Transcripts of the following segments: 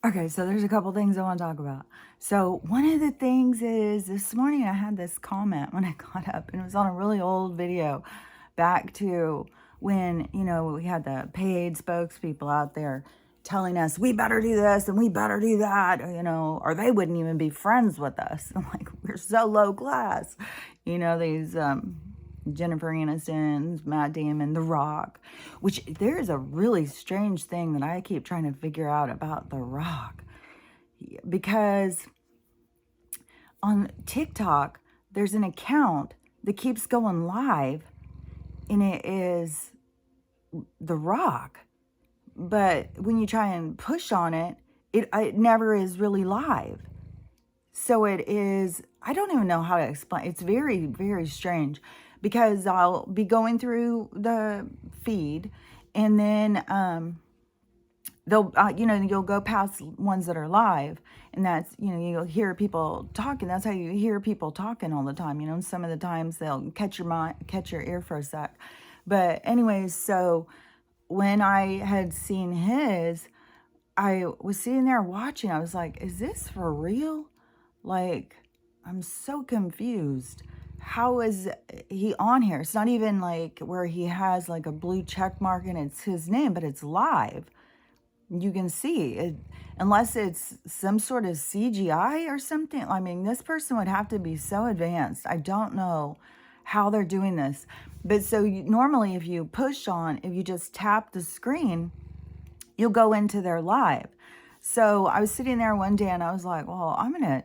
Okay, so there's a couple things I want to talk about. So one of the things is this morning I had this comment when I got up, and it was on a really old video back to when, we had the paid spokespeople out there telling us we better do this and we better do that, or they wouldn't even be friends with us. I'm like, we're so low class. These Jennifer Aniston's, Matt Damon, The Rock, which there is a really strange thing that I keep trying to figure out about The Rock. Because on TikTok, there's an account that keeps going live, and it is The Rock. But when you try and push on it, it never is really live. So it is, I don't even know how to explain. It's very, very strange because I'll be going through the feed, and then they'll, you'll go past ones that are live, and that's, you'll hear people talking. That's how you hear people talking all the time. Some of the times they'll catch your ear for a sec. But anyways, so when I had seen his, I was sitting there watching. I was like, is this for real? Like, I'm so confused. How is he on here? It's not even like where he has like a blue check mark and it's his name, but it's live. You can see it, unless it's some sort of CGI or something. I mean, this person would have to be so advanced. I don't know how they're doing this. But so normally if you just tap the screen, you'll go into their live. So I was sitting there one day and I was like, well, I'm going to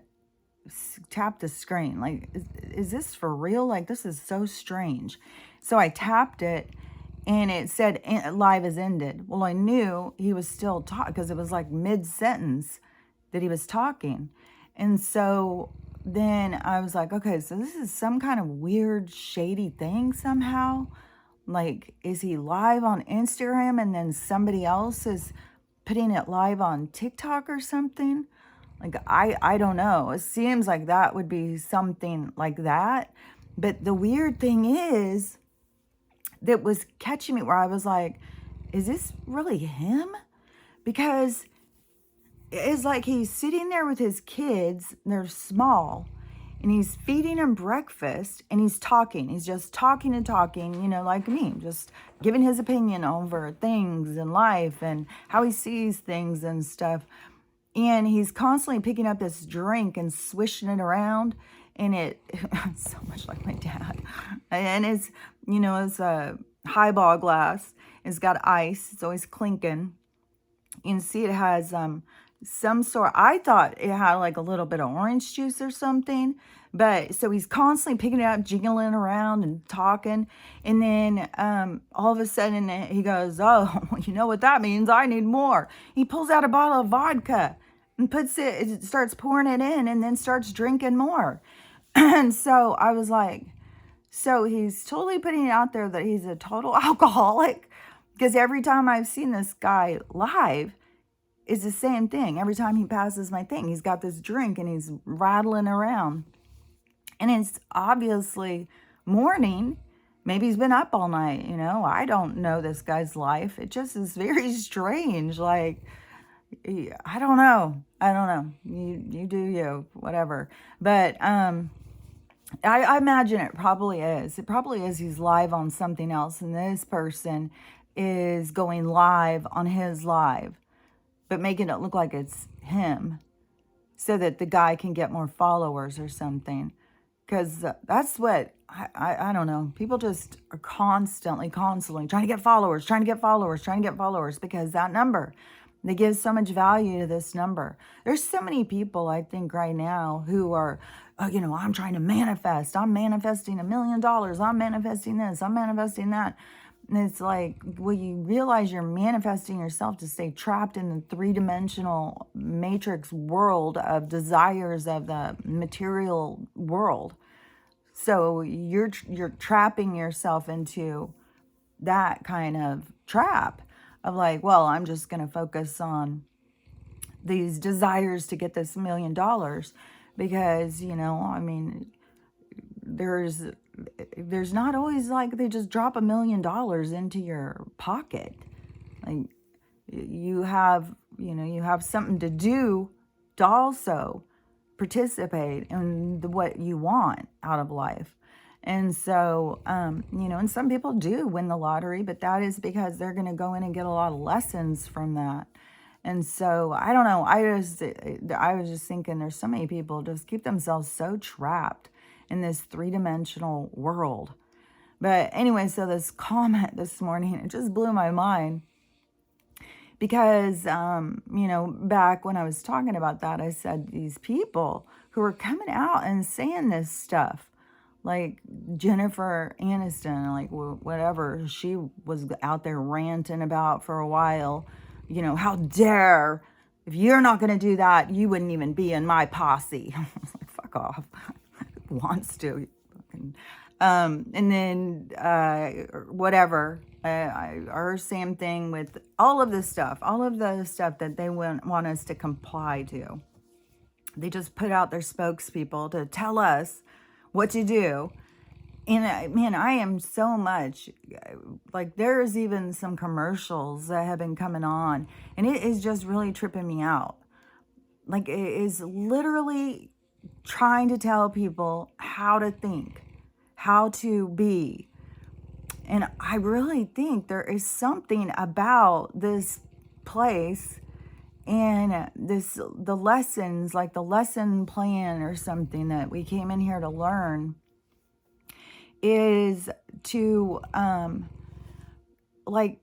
tap the screen. Like, is this for real? Like, this is so strange. So I tapped it and it said live is ended. Well, I knew he was still talking because it was like mid-sentence that he was talking. And so then I was like, okay, so this is some kind of weird, shady thing somehow. Like, is he live on Instagram and then somebody else is putting it live on TikTok or something? Like, I don't know. It seems like that would be something like that. But the weird thing is, that was catching me where I was like, is this really him? Because it's like he's sitting there with his kids, they're small, and he's feeding them breakfast, and he's talking. He's just talking and talking, like me, just giving his opinion over things in life and how he sees things and stuff. And he's constantly picking up this drink and swishing it around. And it's so much like my dad. And it's a highball glass. It's got ice. It's always clinking. You can see it has some sort. I thought it had like a little bit of orange juice or something. But so he's constantly picking it up, jiggling around and talking. And then all of a sudden he goes, oh, you know what that means? I need more. He pulls out a bottle of vodka and it starts pouring it in and then starts drinking more. And so I was like, so he's totally putting it out there that he's a total alcoholic, because every time I've seen this guy live, it's the same thing. Every time he passes my thing, he's got this drink and he's rattling around. And it's obviously morning. Maybe he's been up all night, I don't know this guy's life. It just is very strange. Like, I don't know. You do you, whatever. But I imagine it probably is. It probably is. He's live on something else, and this person is going live on his live, but making it look like it's him so that the guy can get more followers or something. Because that's what, I don't know. People just are constantly trying to get followers, because that number, they give so much value to this number. There's so many people, I think, right now who are, I'm trying to manifest. I'm manifesting $1 million. I'm manifesting this. I'm manifesting that. And it's like, well, you realize you're manifesting yourself to stay trapped in the three-dimensional matrix world of desires of the material world. So you're trapping yourself into that kind of trap of like, well, I'm just going to focus on these desires to get this $1 million because, there's not always like they just drop $1 million into your pocket. Like, you have you have something to do to also participate in what you want out of life. And so, and some people do win the lottery, but that is because they're going to go in and get a lot of lessons from that. And so, I don't know. I was just thinking there's so many people just keep themselves so trapped in this three-dimensional world. But anyway, so this comment this morning, it just blew my mind because, back when I was talking about that, I said these people who are coming out and saying this stuff, like Jennifer Aniston, like whatever she was out there ranting about for a while, how dare, if you're not going to do that, you wouldn't even be in my posse. I was like, fuck off. Who wants to? And then whatever. Or same thing with all of the stuff that they want us to comply to. They just put out their spokespeople to tell us what to do. And man, I am so much, like there's even some commercials that have been coming on, and it is just really tripping me out. Like it is literally trying to tell people how to think, how to be. And I really think there is something about this place and the lessons, like the lesson plan or something that we came in here to learn, is to like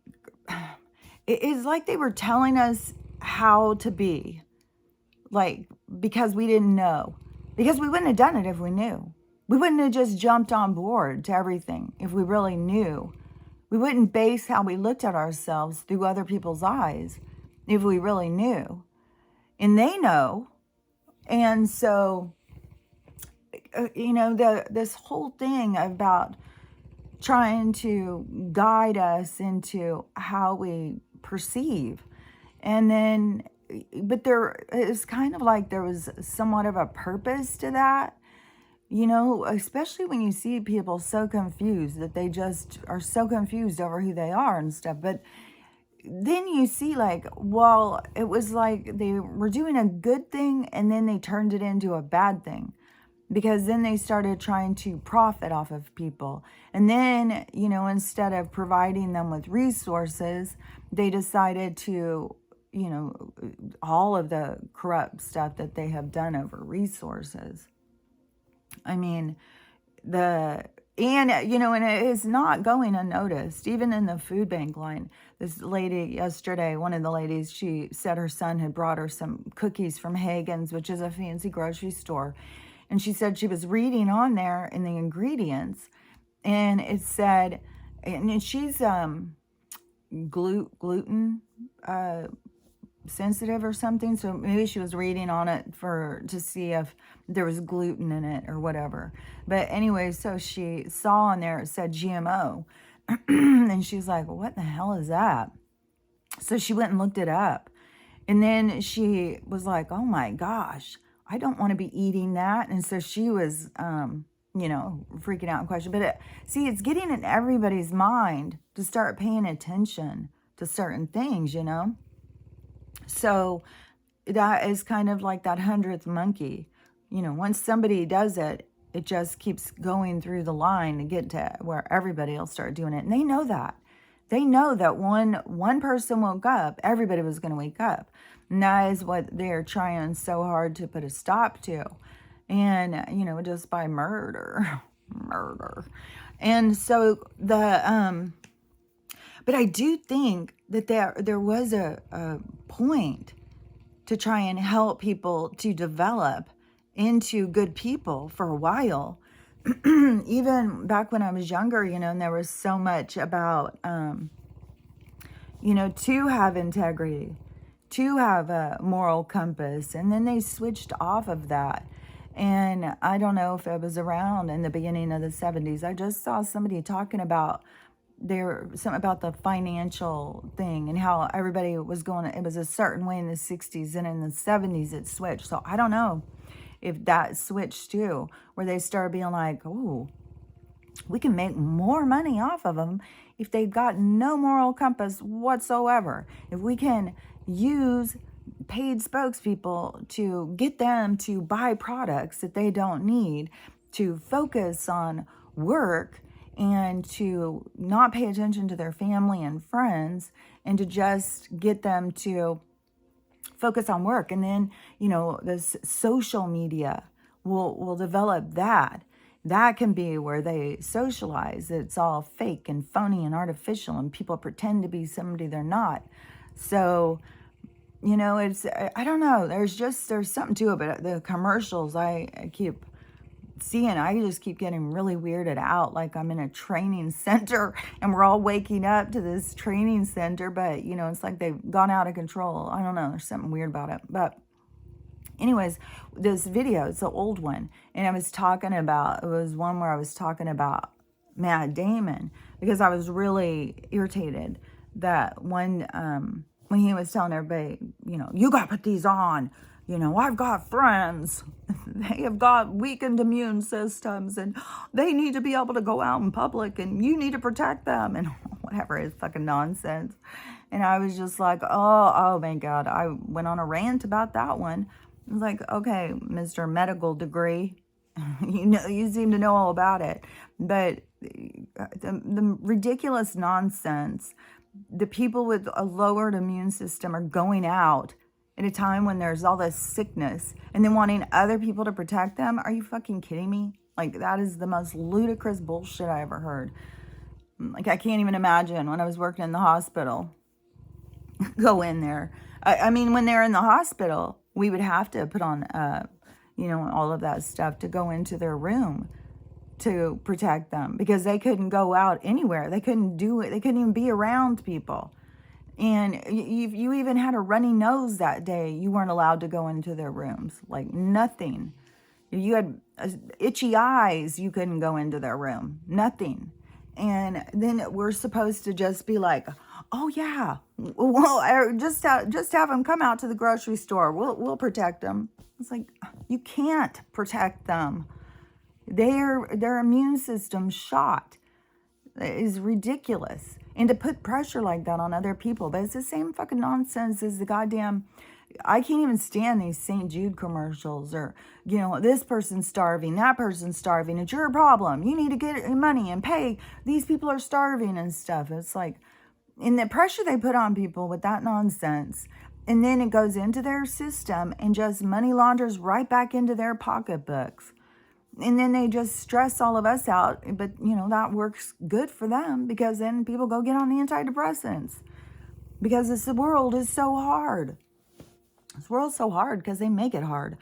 it is like they were telling us how to be, like, because we didn't know, because we wouldn't have done it if we knew. We wouldn't have just jumped on board to everything if we really knew. We wouldn't base how we looked at ourselves through other people's eyes if we really knew. And they know. And so, this whole thing about trying to guide us into how we perceive. And then, but there is kind of like there was somewhat of a purpose to that. Especially when you see people so confused that they just are so confused over who they are and stuff. But then you see like, well, it was like they were doing a good thing and then they turned it into a bad thing, because then they started trying to profit off of people. And then, instead of providing them with resources, they decided to, all of the corrupt stuff that they have done over resources. I mean, and it is not going unnoticed, even in the food bank line. This lady yesterday, one of the ladies, she said her son had brought her some cookies from Hagen's, which is a fancy grocery store. And she said she was reading on there in the ingredients, and it said, and she's gluten sensitive or something, so maybe she was reading on it to see if there was gluten in it or whatever. But anyway, so she saw on there it said GMO, and she's like, what the hell is that? So she went and looked it up, and then she was like, oh my gosh, I don't want to be eating that. And so she was freaking out and questioning. But it's getting in everybody's mind to start paying attention to certain things, So that is kind of like that 100th monkey. Once somebody does it, it just keeps going through the line to get to where everybody will start doing it. And they know that. They know that one person woke up, everybody was going to wake up. And that is what they're trying so hard to put a stop to. And, just by murder. And so but I do think that there was a point to try and help people to develop into good people for a while. Even back when I was younger, and there was so much about, to have integrity, to have a moral compass. And then they switched off of that. And I don't know if it was around in the beginning of the 70s. I just saw somebody talking about something about the financial thing and how everybody was going. It was a certain way in the 60s, and in the 70s it switched. So I don't know if that switched too, where they started being like, oh, we can make more money off of them if they've got no moral compass whatsoever. If we can use paid spokespeople to get them to buy products that they don't need, to focus on work, and to not pay attention to their family and friends, and to just get them to focus on work. And then, this social media will develop that. That can be where they socialize. It's all fake and phony and artificial, and people pretend to be somebody they're not. So, I don't know. There's something to it, but the commercials I keep seeing, I just keep getting really weirded out. Like I'm in a training center and we're all waking up to this training center, but it's like they've gone out of control. I don't know. There's something weird about it. But anyways, this video, it's an old one. And it was one where I was talking about Matt Damon, because I was really irritated that when he was telling everybody, you got to put these on. I've got friends. They have got weakened immune systems and they need to be able to go out in public and you need to protect them and whatever is fucking nonsense. And I was just like, oh my God. I went on a rant about that one. I was like, okay, Mr. Medical Degree, you seem to know all about it. But the ridiculous nonsense, the people with a lowered immune system are going out at a time when there's all this sickness and then wanting other people to protect them. Are you fucking kidding me? Like, that is the most ludicrous bullshit I ever heard. Like, I can't even imagine when I was working in the hospital, go in there. I mean, when they're in the hospital, we would have to put on, all of that stuff to go into their room to protect them, because they couldn't go out anywhere. They couldn't do it. They couldn't even be around people. And if you even had a runny nose that day, you weren't allowed to go into their rooms. Like, nothing. If you had itchy eyes, you couldn't go into their room. Nothing. And then we're supposed to just be like, oh yeah, well, just have them come out to the grocery store. We'll protect them. It's like, you can't protect them. Their immune system shot. It is ridiculous. And to put pressure like that on other people. But it's the same fucking nonsense as the goddamn, I can't even stand these St. Jude commercials, or, this person's starving, that person's starving. It's your problem. You need to get money and pay. These people are starving and stuff. It's like, and the pressure they put on people with that nonsense. And then it goes into their system and just money launders right back into their pocketbooks. And then they just stress all of us out. But, that works good for them, because then people go get on the antidepressants. Because the world is so hard. This world's so hard because they make it hard.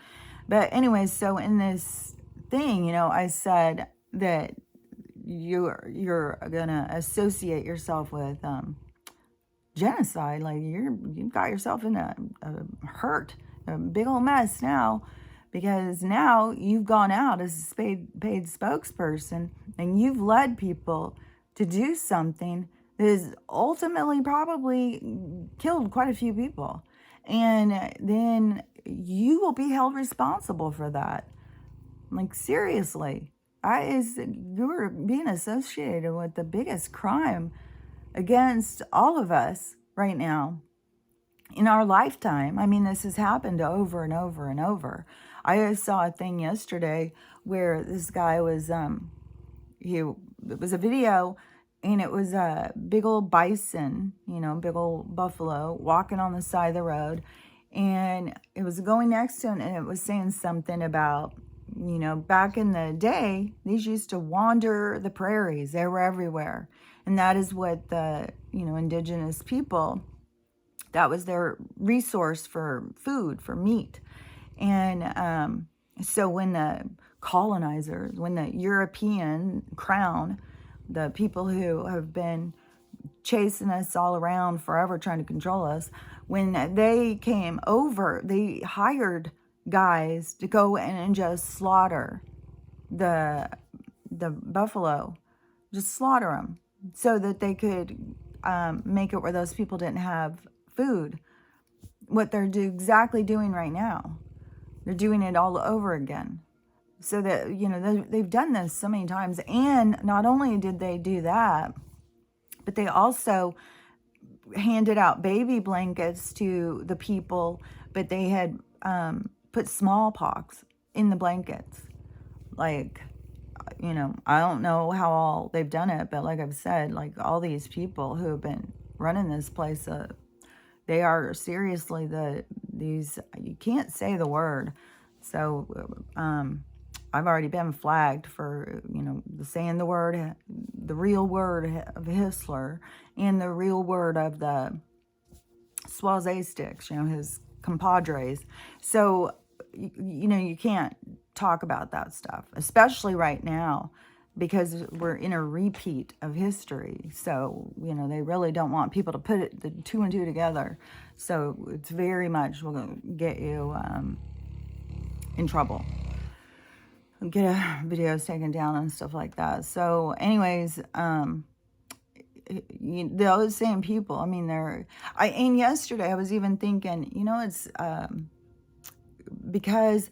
But anyways, so in this thing, I said that you're going to associate yourself with genocide. Like, you've got yourself in a hurt, a big old mess now. Because now you've gone out as a paid spokesperson and you've led people to do something that has ultimately probably killed quite a few people. And then you will be held responsible for that. Like, seriously, you're being associated with the biggest crime against all of us right now in our lifetime. I mean, this has happened over and over and over. I saw a thing yesterday where this guy was, it was a video, and it was a big old bison, big old buffalo walking on the side of the road. And it was going next to him, and it was saying something about, back in the day, these used to wander the prairies. They were everywhere. And that is what the, indigenous people, that was their resource for food, for meat. And so when the colonizers, when the European crown, the people who have been chasing us all around forever, trying to control us, when they came over, they hired guys to go in and just slaughter the buffalo, just slaughter them, so that they could make it where those people didn't have food. What they're exactly doing right now. They're doing it all over again. So that, they've done this so many times. And not only did they do that, but they also handed out baby blankets to the people but they had put smallpox in the blankets. Like, I don't know how all they've done it, but like I've said, like all these people who have been running this place, they are seriously these, you can't say the word. So, I've already been flagged for, saying the word, the real word of Hitler and the real word of the Swaze sticks, his compadres. So, you can't talk about that stuff, especially right now, because we're in a repeat of history. So, they really don't want people to put the two and two together. So it's very much will get you in trouble. Get videos taken down and stuff like that. So anyways, those same people, I mean, and yesterday I was even thinking, it's because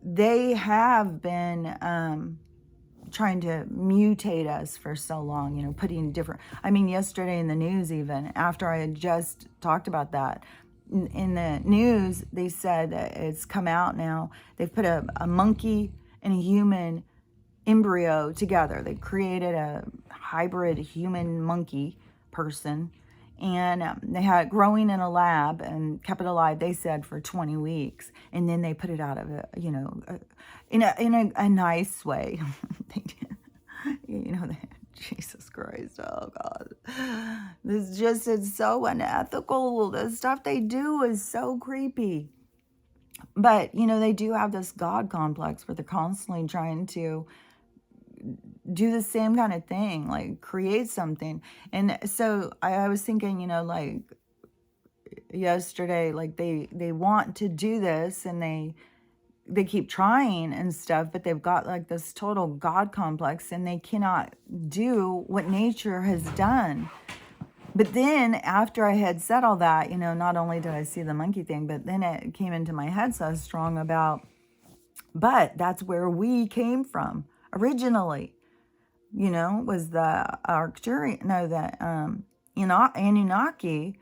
they have been trying to mutate us for so long, putting different, I mean, yesterday in the news, even after I had just talked about that, in the news, they said that it's come out now, they've put a monkey and a human embryo together. They created a hybrid human monkey person, and they had it growing in a lab and kept it alive, they said, for 20 weeks, and then they put it out of it, in a nice way. They did. Jesus Christ, oh God. It's so unethical. The stuff they do is so creepy. But, they do have this God complex where they're constantly trying to do the same kind of thing, like create something. And so I was thinking, like yesterday, like they want to do this, and they keep trying and stuff, but they've got like this total God complex, and they cannot do what nature has done. But then after I had said all that, not only did I see the monkey thing, but then it came into my head so strong about, but that's where we came from originally, was the Arcturian, no, the Anunnaki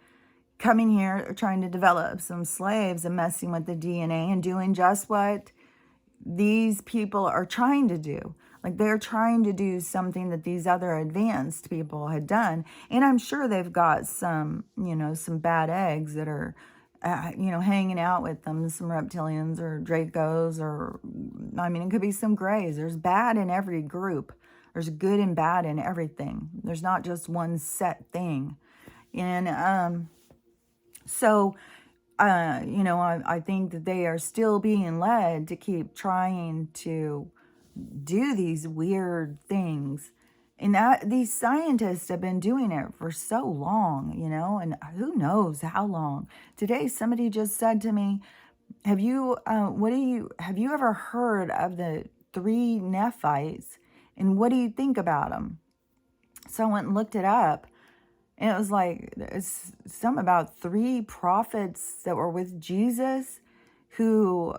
coming here trying to develop some slaves and messing with the DNA and doing just what these people are trying to do. Like, they're trying to do something that these other advanced people had done. And I'm sure they've got some, some bad eggs that are, hanging out with them, some reptilians or Dracos, or, I mean, it could be some grays. There's bad in every group. There's good and bad in everything. There's not just one set thing. And so, I think that they are still being led to keep trying to do these weird things. And that these scientists have been doing it for so long, and who knows how long. Today, somebody just said to me, have you ever heard of the 3 Nephites, and what do you think about them? So I went and looked it up, and it was like, it's some about 3 prophets that were with Jesus who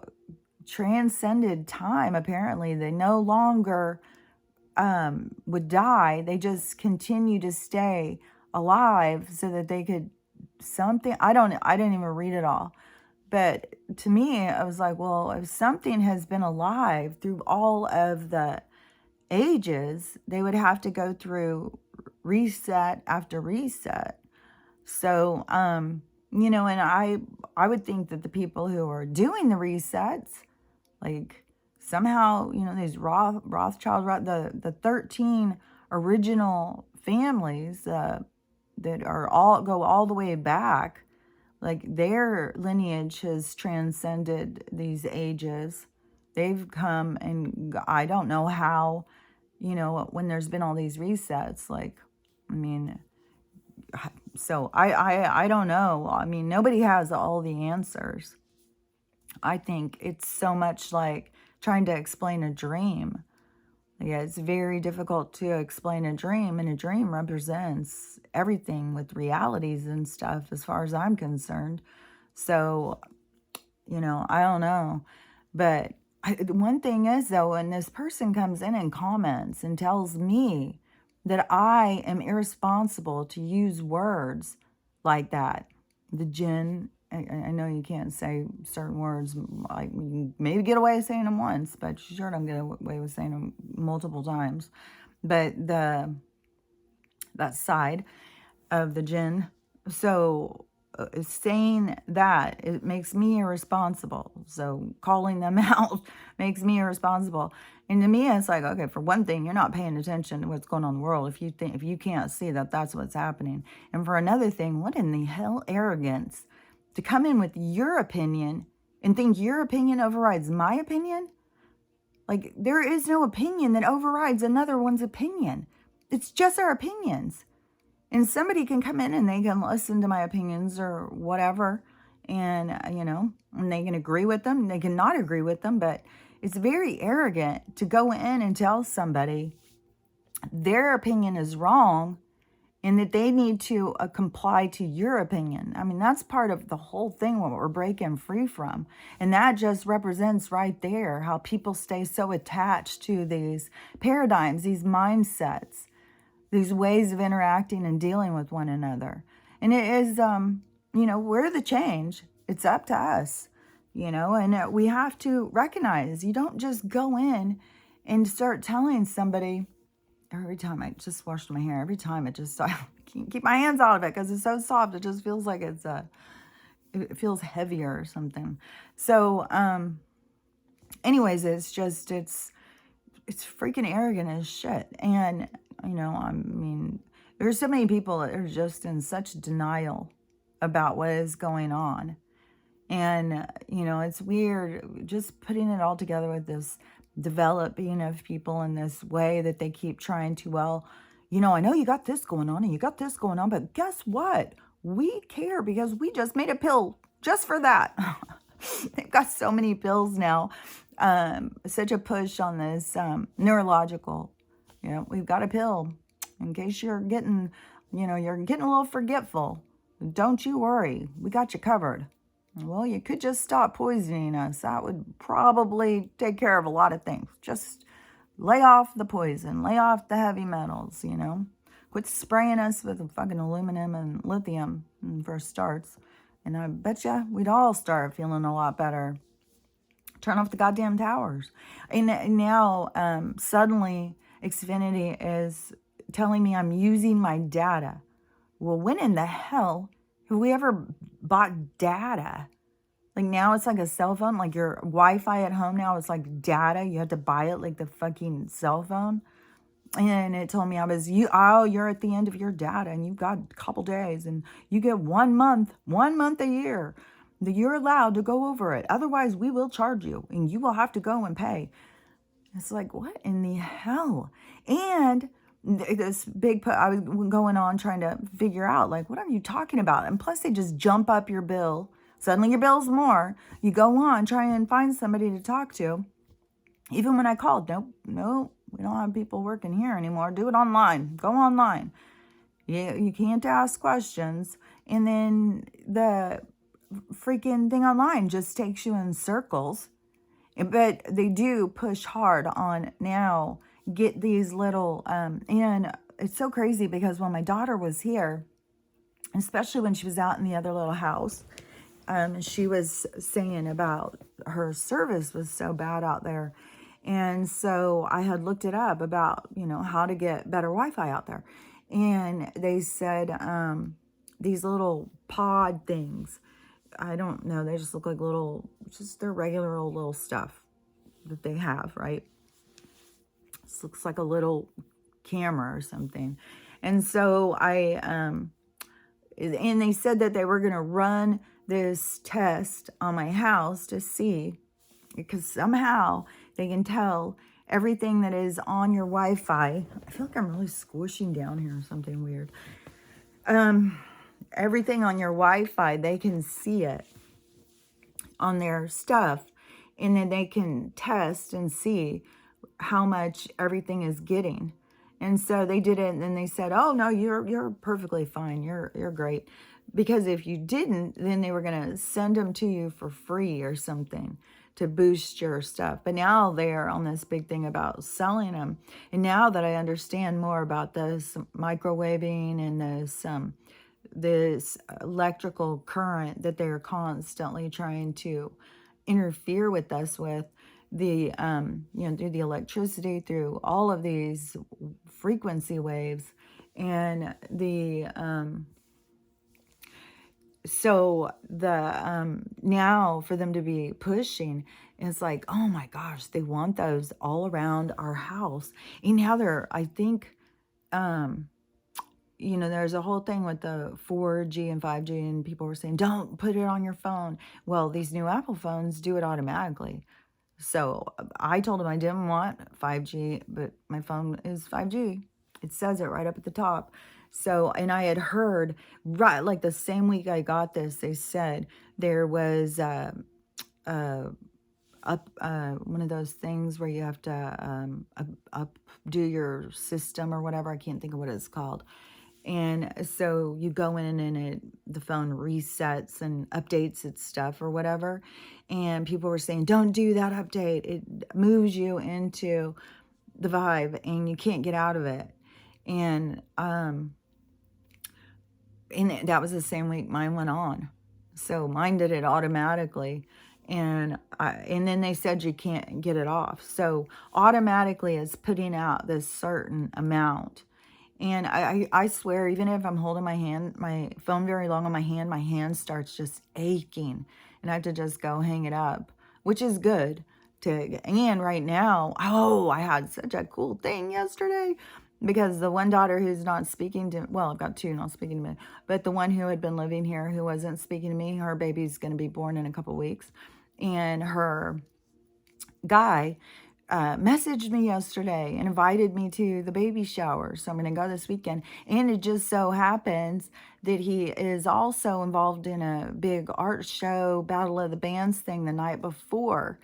transcended time. Apparently, they no longer would die. They just continue to stay alive so that they could something. I didn't even read it all. But to me, I was like, well, if something has been alive through all of the ages, they would have to go through reset after reset. So, and I would think that the people who are doing the resets, like somehow, these Rothschild, the 13 original families that are go all the way back, like their lineage has transcended these ages. They've come, and I don't know how, when there's been all these resets, like, I mean, so I don't know. I mean, nobody has all the answers. I think it's so much like trying to explain a dream. Yeah, it's very difficult to explain a dream, and a dream represents everything with realities and stuff as far as I'm concerned. So, I don't know. But one thing is, though, when this person comes in and comments and tells me that I am irresponsible to use words like that, the jinn I know you can't say certain words, like you can maybe get away with saying them once, but you sure don't get away with saying them multiple times. But that side of the jinn. So saying that, it makes me irresponsible. So calling them out makes me irresponsible. And to me, it's like, okay, for one thing, you're not paying attention to what's going on in the world if you can't see that that's what's happening. And for another thing, what in the hell arrogance to come in with your opinion and think your opinion overrides my opinion? Like, there is no opinion that overrides another one's opinion. It's just our opinions. And somebody can come in and they can listen to my opinions or whatever. And, and they can agree with them. They can not agree with them. But it's very arrogant to go in and tell somebody their opinion is wrong and that they need to comply to your opinion. I mean, that's part of the whole thing, what we're breaking free from. And that just represents right there how people stay so attached to these paradigms, these mindsets, these ways of interacting and dealing with one another. And it is, we're the change. It's up to us, and we have to recognize you don't just go in and start telling somebody. Every time I just washed my hair, every time I can't keep my hands out of it because it's so soft. It just feels like it feels heavier or something. So, anyways, it's freaking arrogant as shit. And, there's so many people that are just in such denial about what is going on. And, it's weird just putting it all together with this developing of people in this way that they keep trying to, well, I know you got this going on and you got this going on, but guess what? We care because we just made a pill just for that. They've got so many pills now. Such a push on this neurological. We've got a pill in case you're getting, you're getting a little forgetful. Don't you worry. We got you covered. Well, you could just stop poisoning us. That would probably take care of a lot of things. Just lay off the poison. Lay off the heavy metals, Quit spraying us with fucking aluminum and lithium when it first starts. And I bet you we'd all start feeling a lot better. Turn off the goddamn towers. And now, suddenly, Xfinity is telling me I'm using my data. Well, when in the hell have we ever bought data? Like now it's like a cell phone, like your Wi-Fi at home now it's like data. You have to buy it like the fucking cell phone. And it told me you're at the end of your data and you've got a couple days and you get 1 month a year that you're allowed to go over it. Otherwise, we will charge you and you will have to go and pay. It's like, what in the hell? And this big, I was going on trying to figure out, like, what are you talking about? And plus, they just jump up your bill. Suddenly, your bill's more. You go on, try and find somebody to talk to. Even when I called, nope, we don't have people working here anymore. Do it online. Go online. You can't ask questions. And then the freaking thing online just takes you in circles. But they do push hard on now, get these little, and it's so crazy because when my daughter was here, especially when she was out in the other little house, she was saying about her service was so bad out there. And so I had looked it up about, how to get better Wi-Fi out there. And they said these little pod things, I don't know, they just look like just their regular old little stuff that they have, right? This looks like a little camera or something. And so and they said that they were going to run this test on my house to see, because somehow they can tell everything that is on your Wi-Fi. I feel like I'm really squishing down here or something weird. Everything on your Wi-Fi, they can see it on their stuff, and then they can test and see how much everything is getting. And so they did it, and then they said, oh no, you're perfectly fine, you're great. Because if you didn't, then they were going to send them to you for free or something to boost your stuff. But now they're on this big thing about selling them. And now that I understand more about this microwaving and this this electrical current that they're constantly trying to interfere with us with, the through the electricity, through all of these frequency waves. And the so the now for them to be pushing, it's like, oh my gosh, they want those all around our house. And now they're, I think, there's a whole thing with the 4G and 5G, and people were saying, don't put it on your phone. Well, these new Apple phones do it automatically. So I told him I didn't want 5G, but my phone is 5G. It says it right up at the top. So, and I had heard, right, like the same week I got this, they said there was one of those things where you have to do your system or whatever. I can't think of what it's called. And so you go in and the phone resets and updates its stuff or whatever. And people were saying, don't do that update. It moves you into the vibe and you can't get out of it. And that was the same week mine went on. So mine did it automatically. And then they said you can't get it off. So automatically it's putting out this certain amount. And I swear, even if I'm holding my phone very long on my hand starts just aching. And I have to just go hang it up, which is good. And right now, I had such a cool thing yesterday. Because the one daughter who's not speaking to, well, I've got two not speaking to me. But the one who had been living here who wasn't speaking to me, her baby's going to be born in a couple weeks. And her guy messaged me yesterday and invited me to the baby shower. So I'm going to go this weekend. And it just so happens that he is also involved in a big art show, Battle of the Bands thing the night before.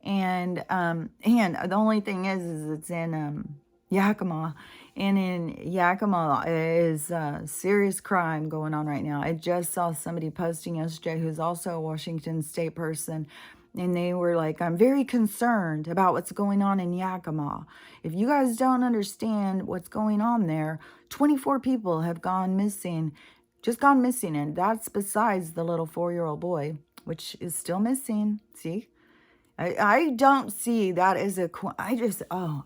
And the only thing is it's in Yakima. And in Yakima is serious crime going on right now. I just saw somebody posting yesterday who's also a Washington State person. And they were like, I'm very concerned about what's going on in Yakima. If you guys don't understand what's going on there, 24 people have gone missing, just gone missing. And that's besides the little 4-year-old boy, which is still missing. See? I don't see that as it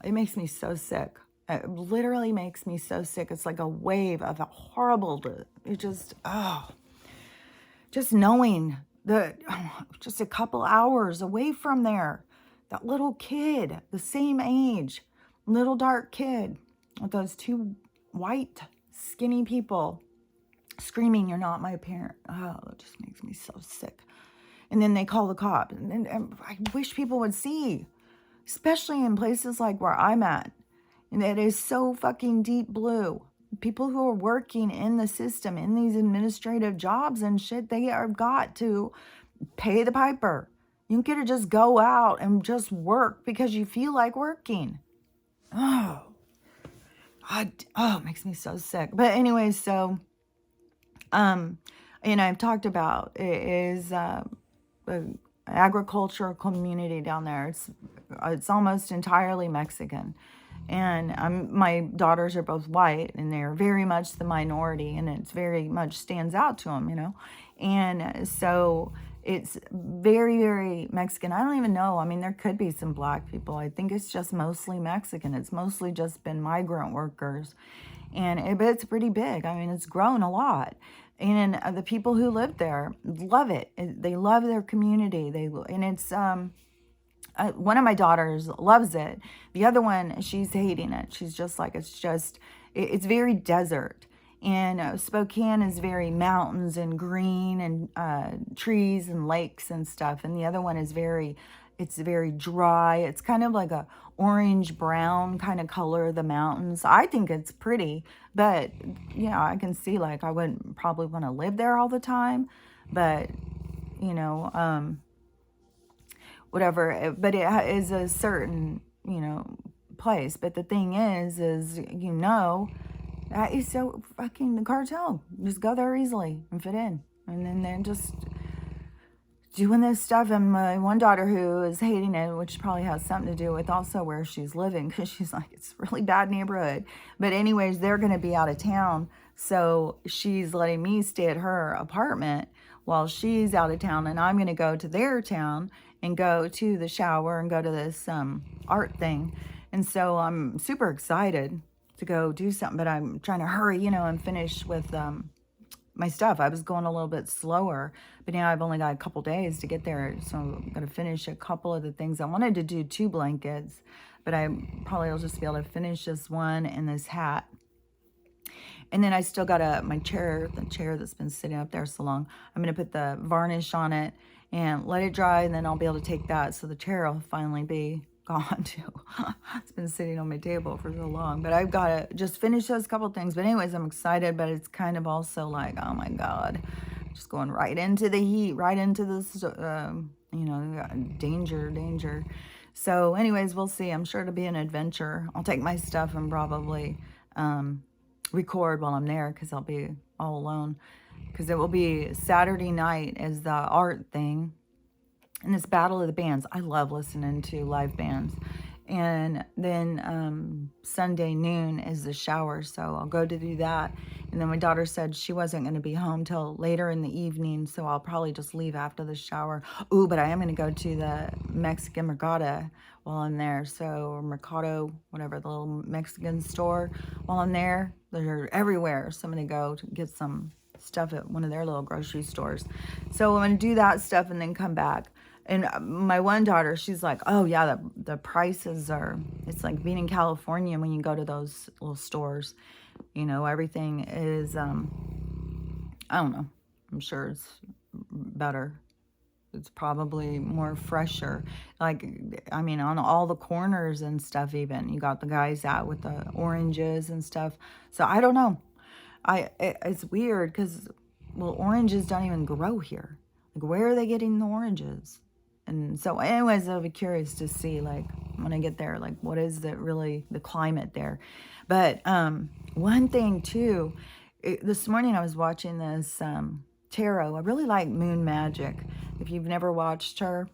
makes me so sick. It literally makes me so sick. It's like a wave of a horrible, just knowing that just a couple hours away from there, that little kid, the same age, little dark kid with those two white skinny people screaming, you're not my parent. Oh, it just makes me so sick. And then they call the cops. And I wish people would see, especially in places like where I'm at. And it is so fucking deep blue. People who are working in the system, in these administrative jobs and shit, they are got to pay the piper. You don't get to just go out and just work because you feel like working. It makes me so sick. But anyway, so, and I've talked about it is an agricultural community down there. It's almost entirely Mexican. And my daughters are both white, and they're very much the minority, and it's very much stands out to them, And so it's very, very Mexican. I don't even know. I mean, there could be some black people. I think it's just mostly Mexican. It's mostly just been migrant workers. But it's pretty big. I mean, it's grown a lot. And the people who live there love it. They love their community. It's one of my daughters loves it. The other one, she's hating it. She's just like, it's very desert. And Spokane is very mountains and green and trees and lakes and stuff. And the other one is it's very dry. It's kind of like a orange brown kind of color of the mountains. I think it's pretty, but I can see like I wouldn't probably want to live there all the time, but whatever, but it is a certain, place. But the thing is that is so fucking the cartel. Just go there easily and fit in. And then they're just doing this stuff. And my one daughter who is hating it, which probably has something to do with also where she's living, because she's like, it's a really bad neighborhood. But anyways, they're going to be out of town So she's letting me stay at her apartment while she's out of town, and I'm going to go to their town and go to the shower and go to this art thing. And so I'm super excited to go do something, but I'm trying to hurry, and finish with my stuff. I was going a little bit slower, but now I've only got a couple days to get there. So I'm going to finish a couple of the things. I wanted to do 2 blankets, but I probably will just be able to finish this one and this hat. And then I still got my chair, the chair that's been sitting up there so long. I'm going to put the varnish on it and let it dry, and then I'll be able to take that. So the chair will finally be gone too. It's been sitting on my table for so long, but I've got to just finish those couple things. But anyways, I'm excited, but it's kind of also like, oh my God, just going right into the heat, right into this, danger. So anyways, we'll see. I'm sure it'll be an adventure. I'll take my stuff and probably record while I'm there, because I'll be all alone, because it will be Saturday night as the art thing. And it's Battle of the Bands. I love listening to live bands. And then Sunday noon is the shower, so I'll go to do that. And then my daughter said she wasn't going to be home till later in the evening, so I'll probably just leave after the shower. Ooh, but I am going to go to the Mexican Mercado while I'm there. So Mercado, whatever, the little Mexican store while I'm there. They're everywhere. So I'm going to go to get some stuff at one of their little grocery stores. So I'm going to do that stuff and then come back. And my one daughter, she's like, oh yeah, the prices are, it's like being in California when you go to those little stores. Everything is, I don't know. I'm sure it's better. It's probably more fresher. Like, I mean, on all the corners and stuff even. You got the guys out with the oranges and stuff. So I don't know. It's weird because, well, oranges don't even grow here. Like, where are they getting the oranges? And so anyways, I'll be curious to see, like, when I get there, like, what is the climate there. But one thing too, this morning I was watching this tarot. I really like Moon Magic. If you've never watched her,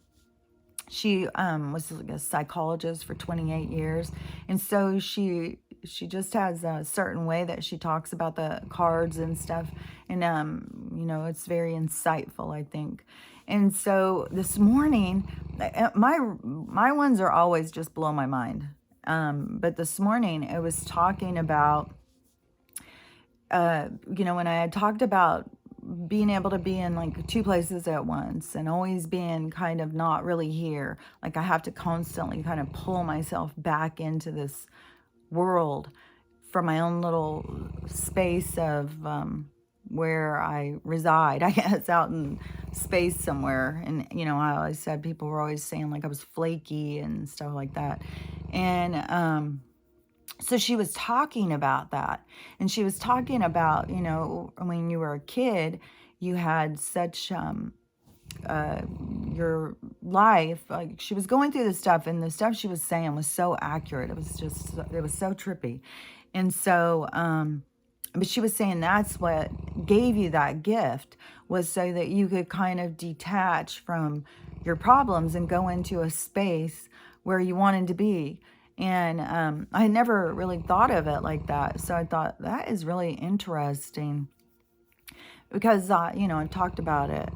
she was like a psychologist for 28 years. And so she just has a certain way that she talks about the cards and stuff. And, it's very insightful, I think. And so this morning, my ones are always just blow my mind. But this morning it was talking about, when I had talked about being able to be in like 2 places at once and always being kind of not really here. Like I have to constantly kind of pull myself back into this world from my own little space of where I reside, I guess, out in space somewhere. And, I always said, people were always saying like I was flaky and stuff like that. And so she was talking about that. And she was talking about, when you were a kid, you had such your life, like she was going through this stuff, and the stuff she was saying was so accurate. It was so trippy. And so but she was saying that's what gave you that gift, was so that you could kind of detach from your problems and go into a space where you wanted to be. And I had never really thought of it like that. So I thought that is really interesting, because I talked about it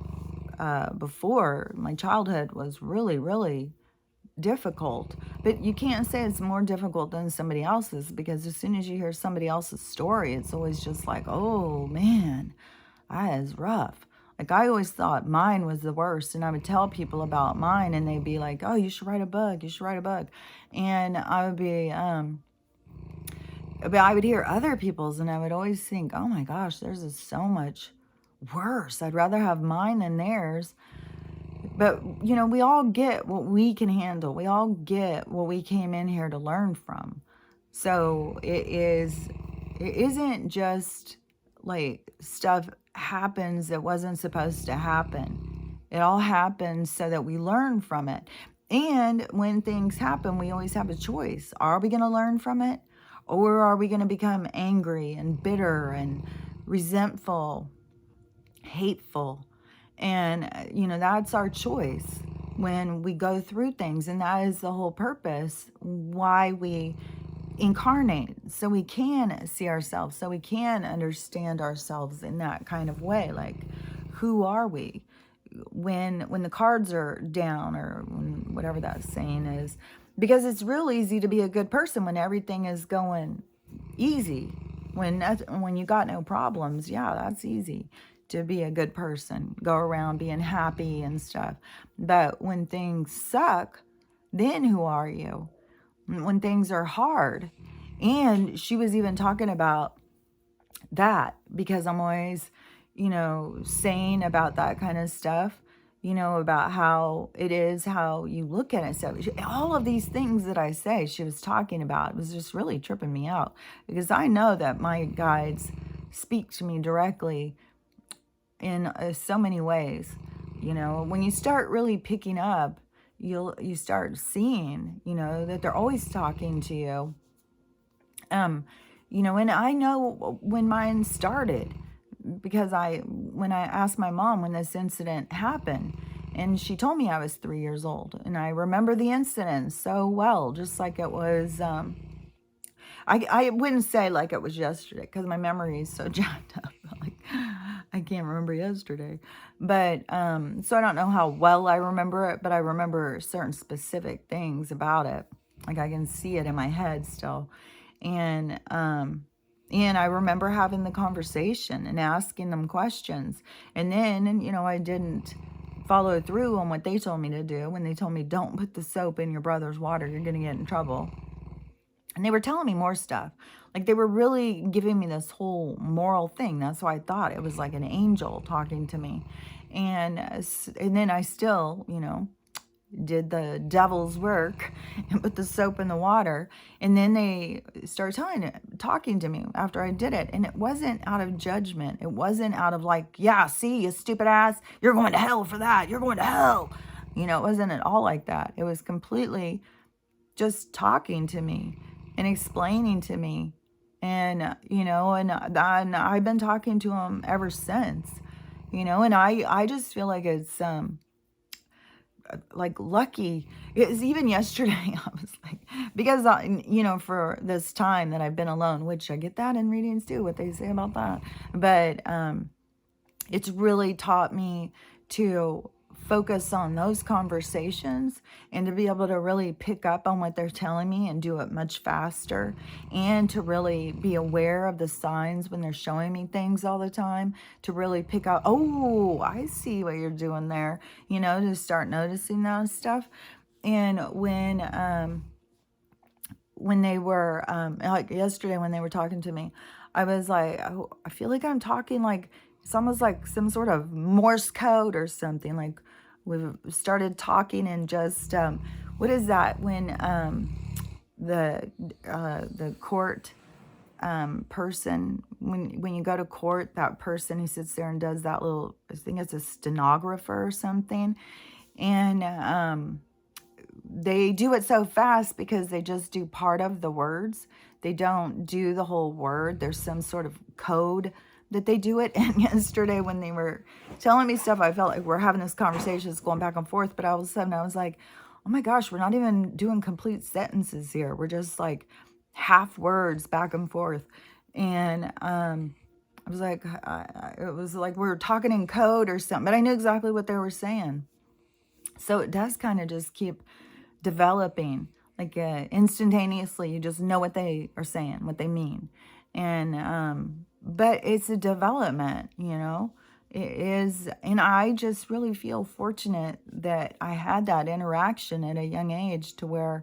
before. My childhood was really, really difficult, but you can't say it's more difficult than somebody else's, because as soon as you hear somebody else's story, it's always just like, oh man, that is rough. Like I always thought mine was the worst, and I would tell people about mine and they'd be like, oh, you should write a book, and I would be but I would hear other people's, and I would always think, oh my gosh, theirs is so much worse. I'd rather have mine than theirs. But, we all get what we can handle. We all get what we came in here to learn from. So it isn't just like stuff happens that wasn't supposed to happen. It all happens so that we learn from it. And when things happen, we always have a choice. Are we going to learn from it? Or are we going to become angry and bitter and resentful, hateful? And, that's our choice when we go through things. And that is the whole purpose why we incarnate, so we can see ourselves, so we can understand ourselves in that kind of way. Like, who are we when the cards are down, or whatever that saying is? Because it's real easy to be a good person when everything is going easy. When you got no problems, yeah, that's easy to be a good person, go around being happy and stuff. But when things suck, then who are you? When things are hard. And she was even talking about that, because I'm always, saying about that kind of stuff, about how it is, how you look at it. So all of these things that I say, she was talking about, it was just really tripping me out, because I know that my guides speak to me directly in so many ways. When you start really picking up, you start seeing, that they're always talking to you. And I know when mine started, because when I asked my mom when this incident happened, and she told me I was 3 years old, and I remember the incident so well, just like it was. I wouldn't say like it was yesterday, because my memory is so jacked up. Like, I can't remember yesterday, but so I don't know how well I remember it, but I remember certain specific things about it. Like, I can see it in my head still. And I remember having the conversation and asking them questions. And then, I didn't follow through on what they told me to do when they told me, don't put the soap in your brother's water, you're going to get in trouble. And they were telling me more stuff. Like, they were really giving me this whole moral thing. That's why I thought it was like an angel talking to me. And then I still, did the devil's work and put the soap in the water. And then they started talking to me after I did it. And it wasn't out of judgment. It wasn't out of like, yeah, see, you stupid ass, you're going to hell for that. You're going to hell. It wasn't at all like that. It was completely just talking to me and explaining to me. And, and I've been talking to him ever since, and I just feel like it's, like lucky. It was even yesterday. I was like, because for this time that I've been alone, which I get that in readings too, what they say about that, but it's really taught me to focus on those conversations and to be able to really pick up on what they're telling me and do it much faster, and to really be aware of the signs when they're showing me things all the time, to really pick out, oh, I see what you're doing there, to start noticing that stuff. And when they were like yesterday when they were talking to me, I was like, oh, I feel like I'm talking like it's almost like some sort of Morse code or something. Like, we've started talking and just what is that when the court person, when you go to court, that person who sits there and does that little, I think it's a stenographer or something, and they do it so fast because they just do part of the words. They don't do the whole word. There's some sort of code that they do it. And yesterday when they were telling me stuff, I felt like we're having this conversation, it's going back and forth. But all of a sudden I was like, oh my gosh, we're not even doing complete sentences here. We're just like half words back and forth. And I was like, it was like we were talking in code or something. But I knew exactly what they were saying. So it does kind of just keep developing, like instantaneously. You just know what they are saying, what they mean. And but it's a development, it is. And I just really feel fortunate that I had that interaction at a young age to where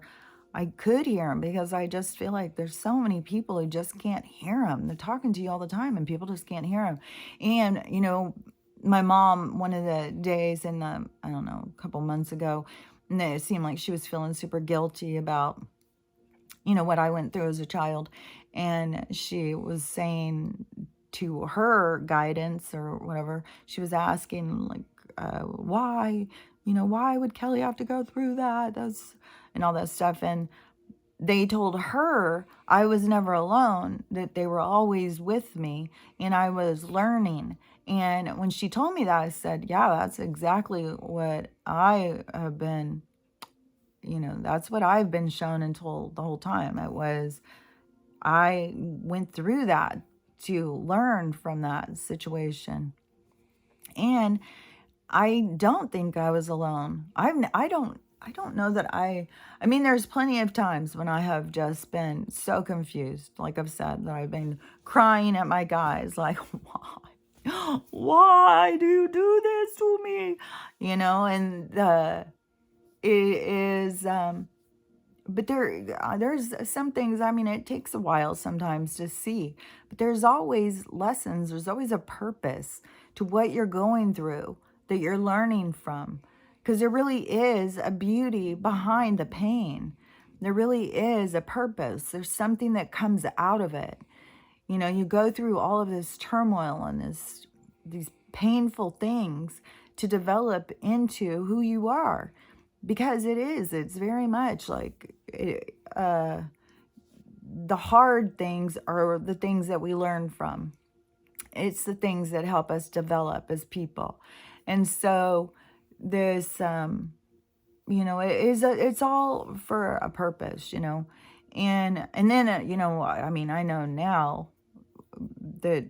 I could hear them, because I just feel like there's so many people who just can't hear them. They're talking to you all the time and people just can't hear them. And my mom, one of the days in the, I don't know, a couple months ago, and it seemed like she was feeling super guilty about, what I went through as a child. And she was saying to her guidance or whatever, she was asking like, why, why would Kelly have to go through that? And all that stuff. And they told her I was never alone, that they were always with me and I was learning. And when she told me that, I said, yeah, that's exactly what I have been that's what I've been shown until the whole time. I went through that to learn from that situation. And I don't think I was alone. I don't know that I mean, there's plenty of times when I have just been so confused, like I've said, that I've been crying at my guys, like, why do you do this to me? And it is, but there's some things, I mean, it takes a while sometimes to see, but there's always lessons. There's always a purpose to what you're going through that you're learning from, because there really is a beauty behind the pain. There really is a purpose. There's something that comes out of it. You go through all of this turmoil and these painful things to develop into who you are, because it's very much like the hard things are the things that we learn from. It's the things that help us develop as people. And so this, it's all for a purpose, and then, I mean, I know now that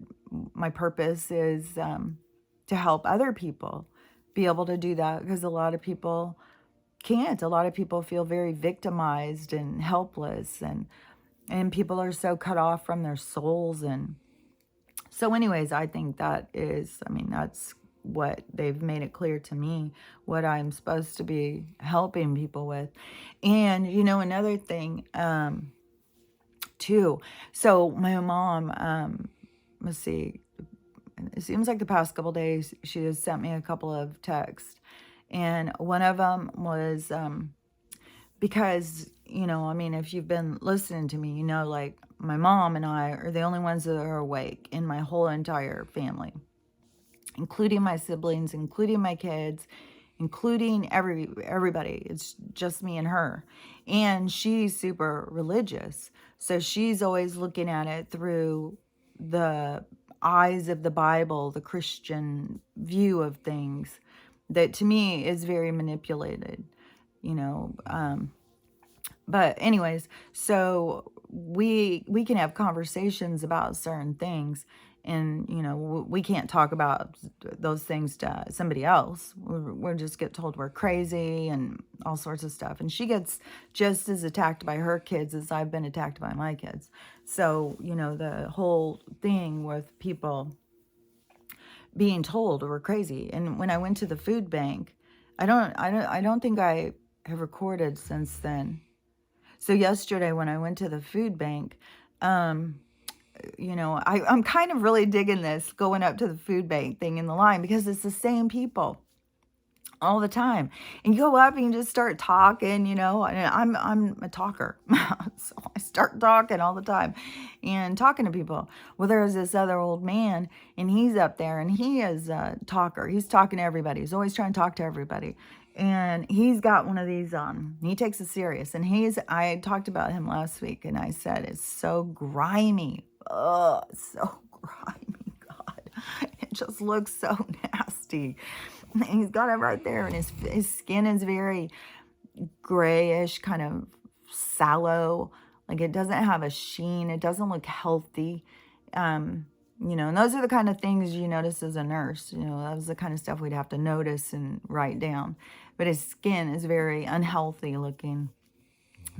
my purpose is to help other people be able to do that, because a lot of people can't. A lot of people feel very victimized and helpless, and people are so cut off from their souls. And so anyways, I think that's what they've made it clear to me, what I'm supposed to be helping people with. And another thing too, so my mom, let's see, it seems like the past couple days she has sent me a couple of texts, and one of them was because, I mean, if you've been listening to me, like my mom and I are the only ones that are awake in my whole entire family, including my siblings, including my kids, including everybody. It's just me and her. And she's super religious. So she's always looking at it through the eyes of the Bible, the Christian view of things, that to me is very manipulated, but anyways, so we can have conversations about certain things, and we can't talk about those things to somebody else. We're just get told we're crazy and all sorts of stuff. And she gets just as attacked by her kids as I've been attacked by my kids. So the whole thing with people being told we're crazy. And when I went to the food bank, I don't think I have recorded since then. So yesterday when I went to the food bank, I'm kind of really digging this, going up to the food bank thing in the line, because it's the same people all the time. And you go up and you just start talking, and I'm a talker. So I start talking all the time and talking to people. Well, there's this other old man, and he's up there, and he is a talker. He's talking to everybody. He's always trying to talk to everybody. And he's got one of these on. He takes it serious. And I talked about him last week, and I said, it's so grimy. Oh, it's so grimy, God. It just looks so nasty. And he's got it right there, and his skin is very grayish, kind of sallow. Like, it doesn't have a sheen. It doesn't look healthy. And those are the kind of things you notice as a nurse. That was the kind of stuff we'd have to notice and write down. But his skin is very unhealthy looking.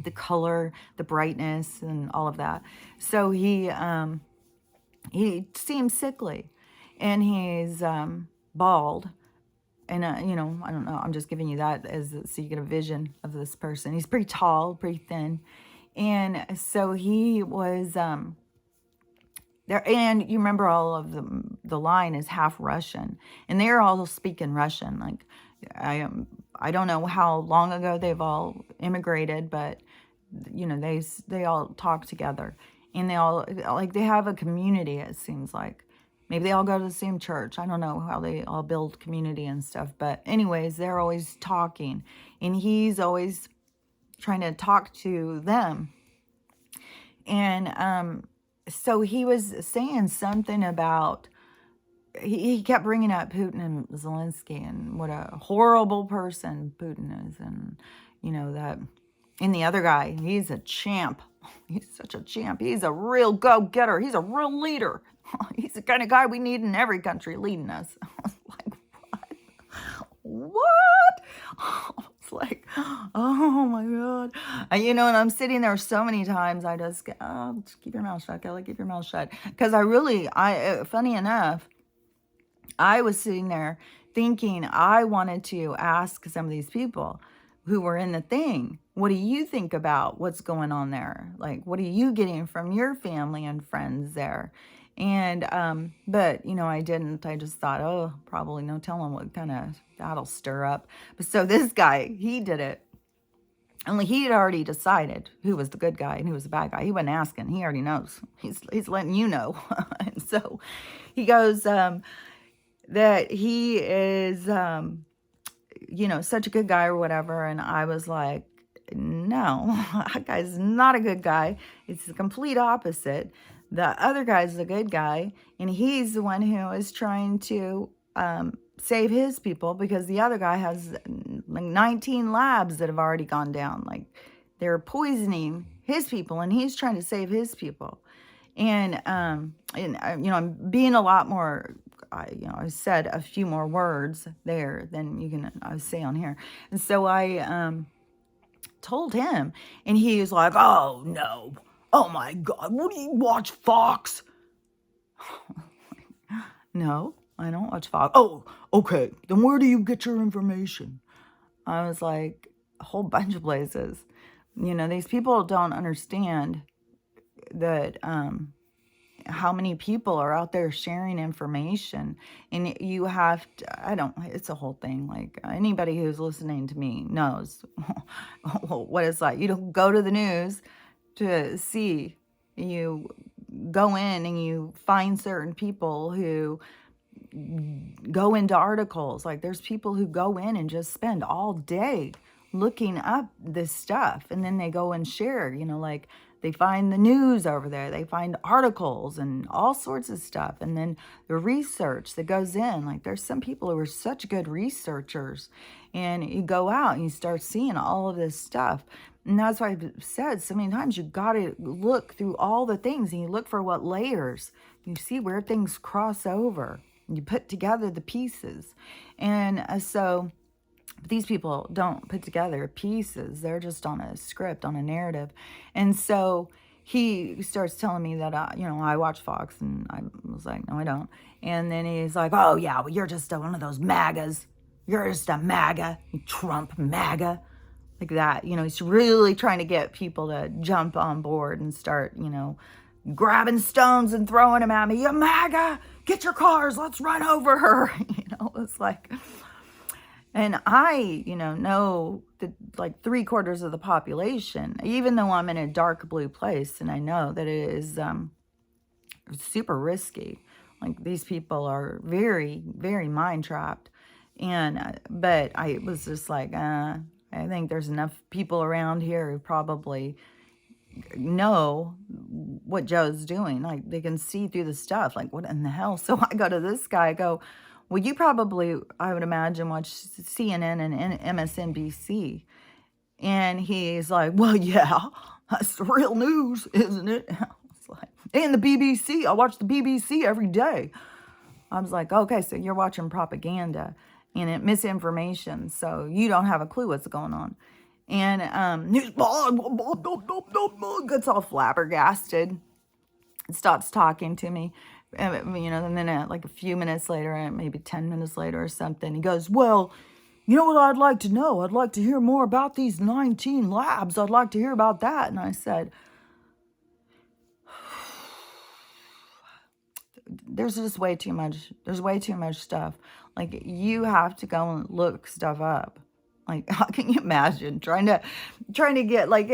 The color, the brightness, and all of that. So he seems sickly, and he's bald. And, I don't know, I'm just giving you that so you get a vision of this person. He's pretty tall, pretty thin. And so he was there. And you remember all of the line is half Russian. And they're all speaking Russian. Like, I don't know how long ago they've all immigrated, but, they all talk together. And they all, like, they have a community, it seems like. Maybe they all go to the same church. I don't know how they all build community and stuff. But anyways, they're always talking. And he's always trying to talk to them. And so he was saying something about he kept bringing up Putin and Zelensky and what a horrible person Putin is. And, that. And the other guy, he's a champ. He's such a champ. He's a real go-getter. He's a real leader. He's the kind of guy we need in every country leading us. I was like, what? It's like, oh my God. And I'm sitting there so many times, I just go, oh, just keep your mouth shut, Kelly, keep your mouth shut. Because funny enough, I was sitting there thinking I wanted to ask some of these people who were in the thing, what do you think about what's going on there? Like, what are you getting from your family and friends there? And, but, I didn't. I just thought, oh, probably no telling what kind of that'll stir up. But so this guy, he did it. Only he had already decided who was the good guy and who was the bad guy. He wasn't asking. He already knows. He's letting you know. And so he goes, that he is, such a good guy or whatever. And I was like, no, that guy's not a good guy. It's the complete opposite. The other guy's the good guy, and he's the one who is trying to save his people, because the other guy has like 19 labs that have already gone down. Like, they're poisoning his people, and he's trying to save his people. And I'm being a lot more, I said a few more words there than I say on here. And so I told him, and he was like, oh no, oh my God, what do you watch, Fox? No, I don't watch Fox. Oh, okay, then where do you get your information? I was like, a whole bunch of places. These people don't understand that how many people are out there sharing information, and you have to, it's a whole thing. Like, anybody who's listening to me knows what it's like. You don't go to the news to see, you go in and you find certain people who go into articles. Like, there's people who go in and just spend all day looking up this stuff, and then they go and share, like, they find the news over there, they find articles and all sorts of stuff, and then the research that goes in. Like, there's some people who are such good researchers, and you go out and you start seeing all of this stuff. And that's why I've said so many times, you got to look through all the things, and you look for what layers, you see where things cross over, and you put together the pieces. And so these people don't put together pieces. They're just on a script, on a narrative. And so he starts telling me that, I watch Fox. And I was like, no, I don't. And then he's like, oh, yeah, well, you're just one of those MAGAs. You're just a MAGA, Trump MAGA. Like that. He's really trying to get people to jump on board and start, grabbing stones and throwing them at me. You MAGA, get your cars. Let's run over her. It's like... And I, know that like 3/4 of the population, even though I'm in a dark blue place, and I know that it is super risky. Like, these people are very, very mind trapped. And, but I was just like, I think there's enough people around here who probably know what Joe's doing. Like, they can see through the stuff. Like, what in the hell? So I go to this guy, I go, well, you probably, I would imagine, watch CNN and MSNBC. And he's like, well, yeah, that's the real news, isn't it? I was like, and the BBC, I watch the BBC every day. I was like, okay, so you're watching propaganda and misinformation, so you don't have a clue what's going on. And he gets all flabbergasted and starts talking to me. And then like a few minutes later, maybe 10 minutes later or something, he goes, well, you know what I'd like to know? I'd like to hear more about these 19 labs. I'd like to hear about that. And I said, there's just way too much. There's way too much stuff. Like, you have to go and look stuff up. Like, how can you imagine trying to get, like,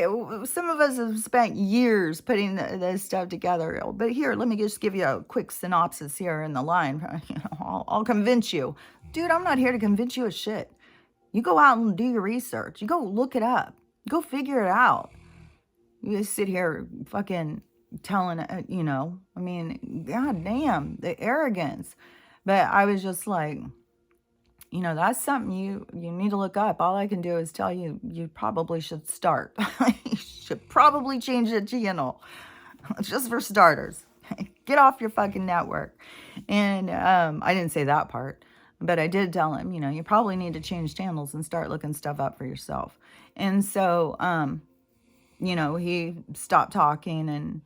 some of us have spent years putting this stuff together. But here, let me just give you a quick synopsis here in the line. I'll convince you. Dude, I'm not here to convince you of shit. You go out and do your research. You go look it up. Go figure it out. You just sit here fucking telling, I mean, goddamn, the arrogance. But I was just like, that's something you need to look up. All I can do is tell you, you probably should start. You should probably change the channel, just for starters. Get off your fucking network. And I didn't say that part, but I did tell him, you probably need to change channels and start looking stuff up for yourself. And so, he stopped talking, and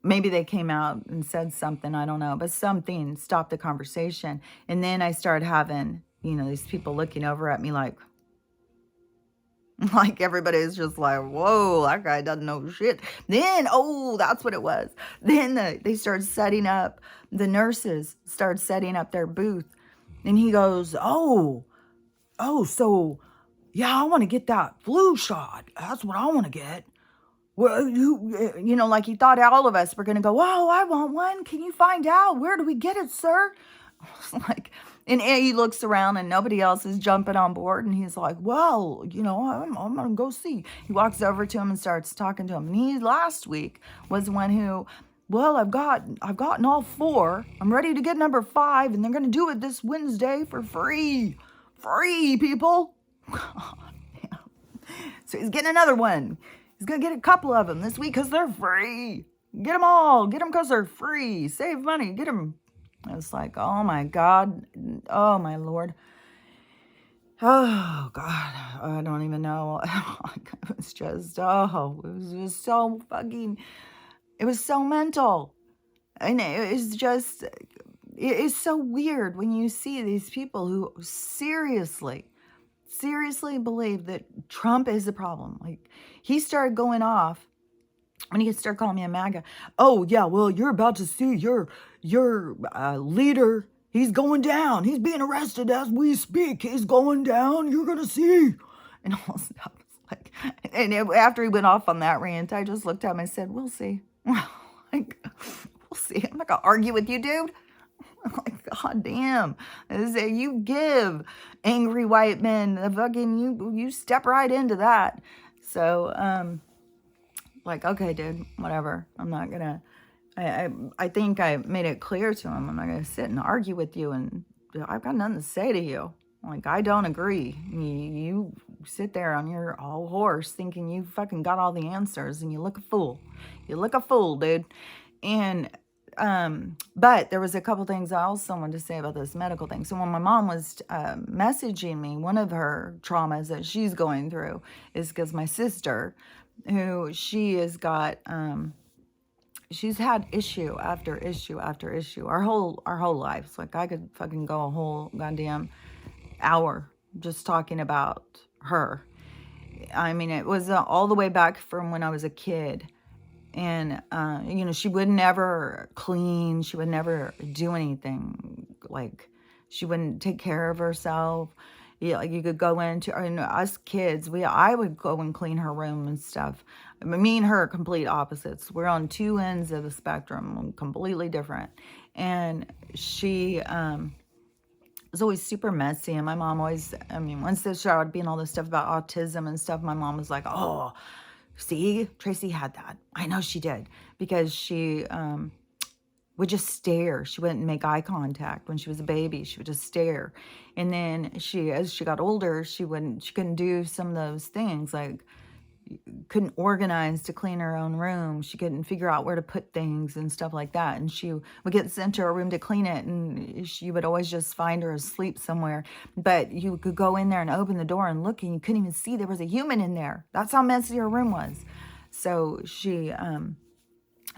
maybe they came out and said something, I don't know, but something stopped the conversation. And then I started having, these people looking over at me like, like everybody's just like, whoa, that guy doesn't know shit. Then, oh, that's what it was. Then they started setting up, the nurses started setting up their booth. And he goes, so, yeah, I want to get that flu shot. That's what I want to get. Well, like he thought all of us were going to go, oh, I want one. Can you find out? Where do we get it, sir? I was like, and he looks around and nobody else is jumping on board. And he's like, well, I'm going to go see. He walks over to him and starts talking to him. And he last week was the one who, well, I've gotten all 4. I'm ready to get number 5. And they're going to do it this Wednesday for free. Free, people. God, damn. So he's getting another one. He's going to get a couple of them this week because they're free. Get them all. Get them because they're free. Save money. Get them. I was like, oh, my God. Oh, my Lord. Oh, God. I don't even know. It was just, it was so fucking, it was so mental. And it's just, it's so weird when you see these people who seriously believe that Trump is the problem. Like, he started going off when he started calling me a MAGA. Oh, yeah, well, you're about to see your leader. He's going down. He's being arrested as we speak. He's going down. You're going to see. And all stuff. Like, and after he went off on that rant, I just looked at him and said, we'll see. Like, we'll see. I'm not going to argue with you, dude. I'm like, God damn. You give angry white men the fucking, you step right into that. So, like, okay, dude, whatever. I'm not gonna, I think I made it clear to him. I'm not gonna sit and argue with you, and I've got nothing to say to you. Like, I don't agree. You sit there on your old horse thinking you fucking got all the answers, and you look a fool. You look a fool, dude. And, but there was a couple things I also wanted to say about this medical thing. So when my mom was messaging me, one of her traumas that she's going through is because my sister, who she has got, she's had issue after issue after issue our whole lives. Like, I could fucking go a whole goddamn hour just talking about her. I mean, it was all the way back from when I was a kid. And, she would never clean. She would never do anything. Like, she wouldn't take care of herself. Yeah, like, you could go into, us kids, I would go and clean her room and stuff. I mean, me and her are complete opposites. We're on two ends of the spectrum, completely different. And she was always super messy. And my mom always, once they started being all this stuff about autism and stuff, my mom was like, oh, see, Tracy had that. I know she did, because she would just stare. She wouldn't make eye contact when she was a baby. She would just stare. And then as she got older, she couldn't do some of those things, like couldn't organize to clean her own room. She couldn't figure out where to put things and stuff like that. And she would get sent to her room to clean it, and she would always just find her asleep somewhere. But you could go in there and open the door and look, and you couldn't even see there was a human in there. That's how messy her room was. So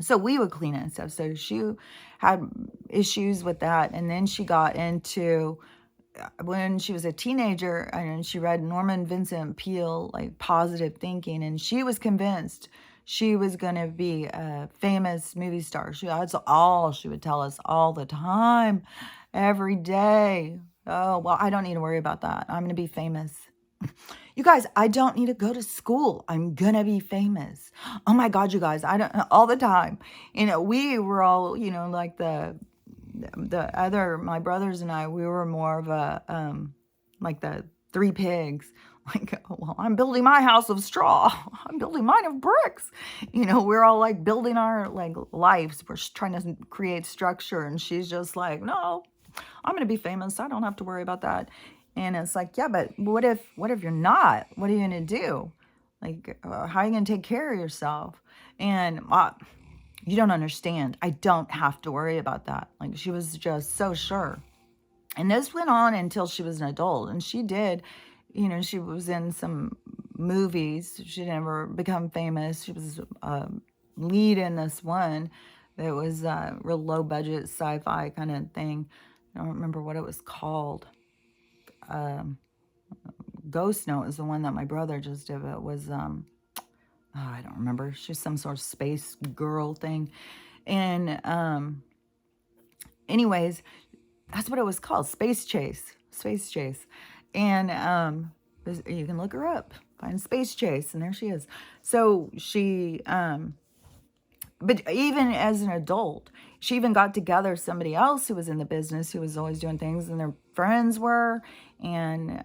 so we would clean it and stuff. So she had issues with that. And then she got into, when she was a teenager, and she read Norman Vincent Peale, like Positive Thinking, and she was convinced she was going to be a famous movie star. That's all she would tell us all the time, every day. Oh, well, I don't need to worry about that. I'm going to be famous. You guys, I don't need to go to school. I'm going to be famous. Oh my God, you guys, all the time. We were all, like my brothers and I, we were more of a, like the Three Pigs. Like, well, I'm building my house of straw. I'm building mine of bricks. We're all like building our like lives. We're trying to create structure. And she's just like, no, I'm going to be famous. I don't have to worry about that. And it's like, yeah, but what if you're not? What are you going to do? Like, how are you going to take care of yourself? And you don't understand. I don't have to worry about that. Like, she was just so sure. And this went on until she was an adult. And she did, she was in some movies. She never become famous. She was a lead in this one that was a real low budget sci-fi kind of thing. I don't remember what it was called. Ghost Note is the one that my brother just did. It was, I don't remember. She's some sort of space girl thing. And anyways, that's what it was called. Space Chase. And you can look her up, find Space Chase, and there she is. So she, but even as an adult, she even got together somebody else who was in the business, who was always doing things, and their friends were, and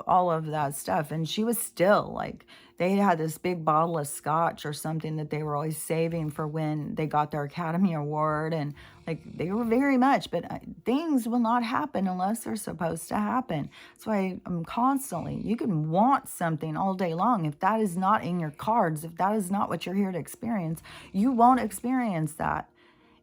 all of that stuff. And she was still like, they had this big bottle of scotch or something that they were always saving for when they got their Academy Award. And like, they were very much, but things will not happen unless they're supposed to happen. That's why I'm constantly, you can want something all day long. If that is not in your cards, if that is not what you're here to experience, you won't experience that.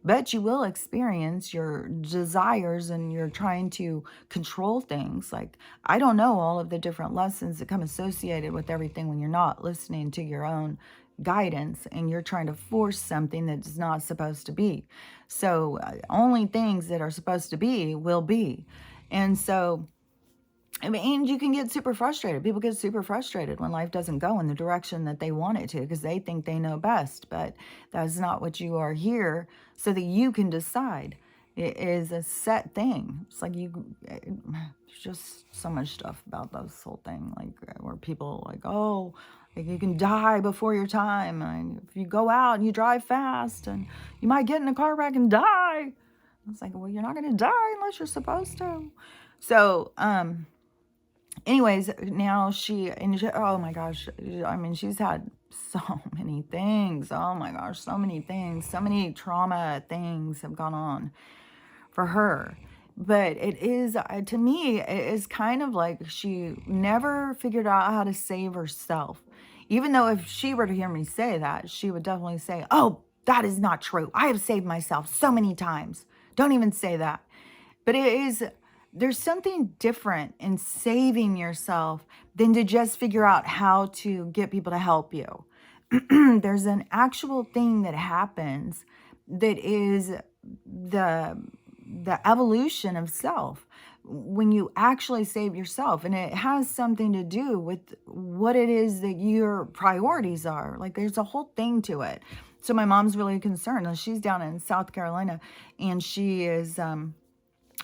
But you will experience your desires, and you're trying to control things. Like, I don't know all of the different lessons that come associated with everything when you're not listening to your own guidance and you're trying to force something that's not supposed to be. So only things that are supposed to be will be. And so, I mean, you can get super frustrated. People get super frustrated when life doesn't go in the direction that they want it to, because they think they know best. But that's not what you are here so that you can decide. It is a set thing. It's like there's just so much stuff about this whole thing, like where people like, oh, like you can die before your time. And if you go out and you drive fast, and you might get in a car wreck and die. It's like, well, you're not going to die unless you're supposed to. So, anyways, now oh my gosh, I mean, she's had so many things. Oh my gosh, so many things. So many trauma things have gone on for her. But it is, to me, it is kind of like she never figured out how to save herself. Even though if she were to hear me say that, she would definitely say, oh, that is not true. I have saved myself so many times. Don't even say that. But there's something different in saving yourself than to just figure out how to get people to help you. There's an actual thing that happens that is the evolution of self when you actually save yourself. And it has something to do with what it is that your priorities are. Like, there's a whole thing to it. So my mom's really concerned. She's down in South Carolina, and she is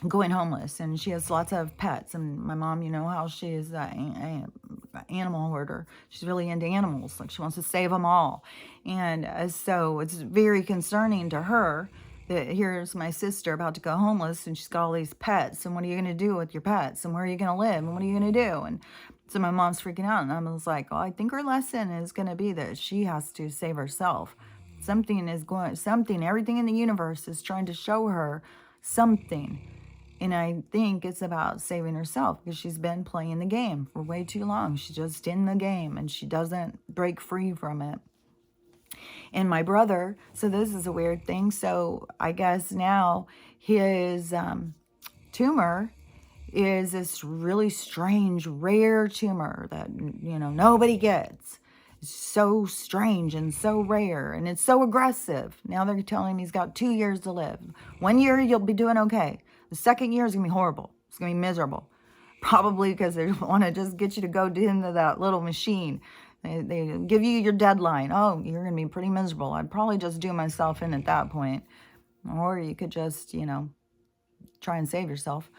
going homeless, and she has lots of pets. And my mom, you know how she is an animal hoarder. She's really into animals. Like, she wants to save them all. And so it's very concerning to her that here's my sister about to go homeless, and she's got all these pets. And what are you going to do with your pets? And where are you going to live? And what are you going to do? And so my mom's freaking out. And I was like, well, I think her lesson is going to be that she has to save herself. Everything in the universe is trying to show her something. And I think it's about saving herself, because she's been playing the game for way too long. She's just in the game, and she doesn't break free from it. And my brother, so this is a weird thing. So I guess now his tumor is this really strange, rare tumor that, nobody gets. It's so strange and so rare, and it's so aggressive. Now they're telling him he's got 2 years to live. 1 year, you'll be doing okay. The second year is going to be horrible. It's going to be miserable. Probably because they want to just get you to go into that little machine. They give you your deadline. Oh, you're going to be pretty miserable. I'd probably just do myself in at that point. Or you could just, try and save yourself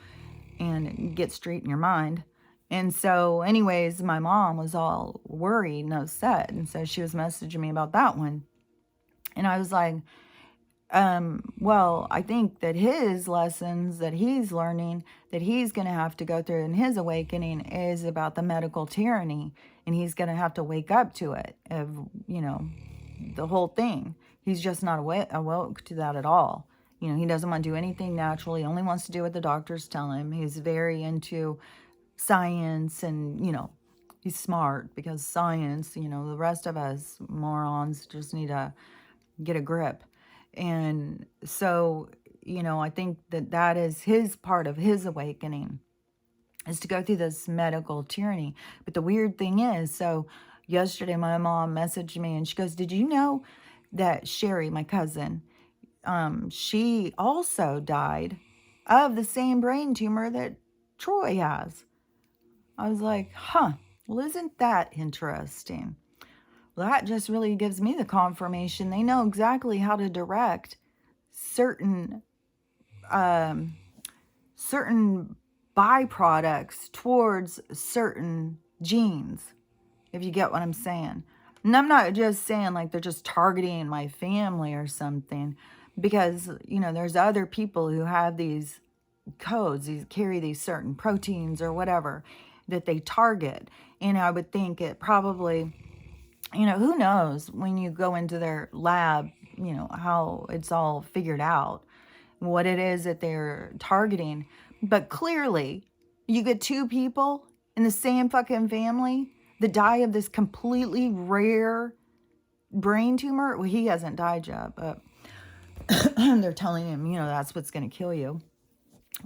and get straight in your mind. And so anyways, my mom was all worried and upset. And so she was messaging me about that one. And I was like, Well, I think that his lessons that he's learning, that he's going to have to go through in his awakening, is about the medical tyranny. And he's going to have to wake up to it, of, the whole thing. He's just not awoke to that at all. He doesn't want to do anything naturally. He only wants to do what the doctors tell him. He's very into science, and, he's smart because science, the rest of us morons just need to get a grip. And so, I think that that is his part of his awakening, is to go through this medical tyranny. But the weird thing is, so yesterday my mom messaged me and she goes, "Did you know that Sherry, my cousin, she also died of the same brain tumor that Troy has?" I was like, huh, well, isn't that interesting? Well, that just really gives me the confirmation they know exactly how to direct certain um, certain byproducts towards certain genes, if you get what I'm saying. And I'm not just saying like they're just targeting my family or something, because, there's other people who have these codes, these carry these certain proteins or whatever that they target. And I would think it probably, who knows when you go into their lab, how it's all figured out, what it is that they're targeting. But clearly, you get two people in the same fucking family that die of this completely rare brain tumor. Well, he hasn't died yet, but they're telling him, that's what's going to kill you.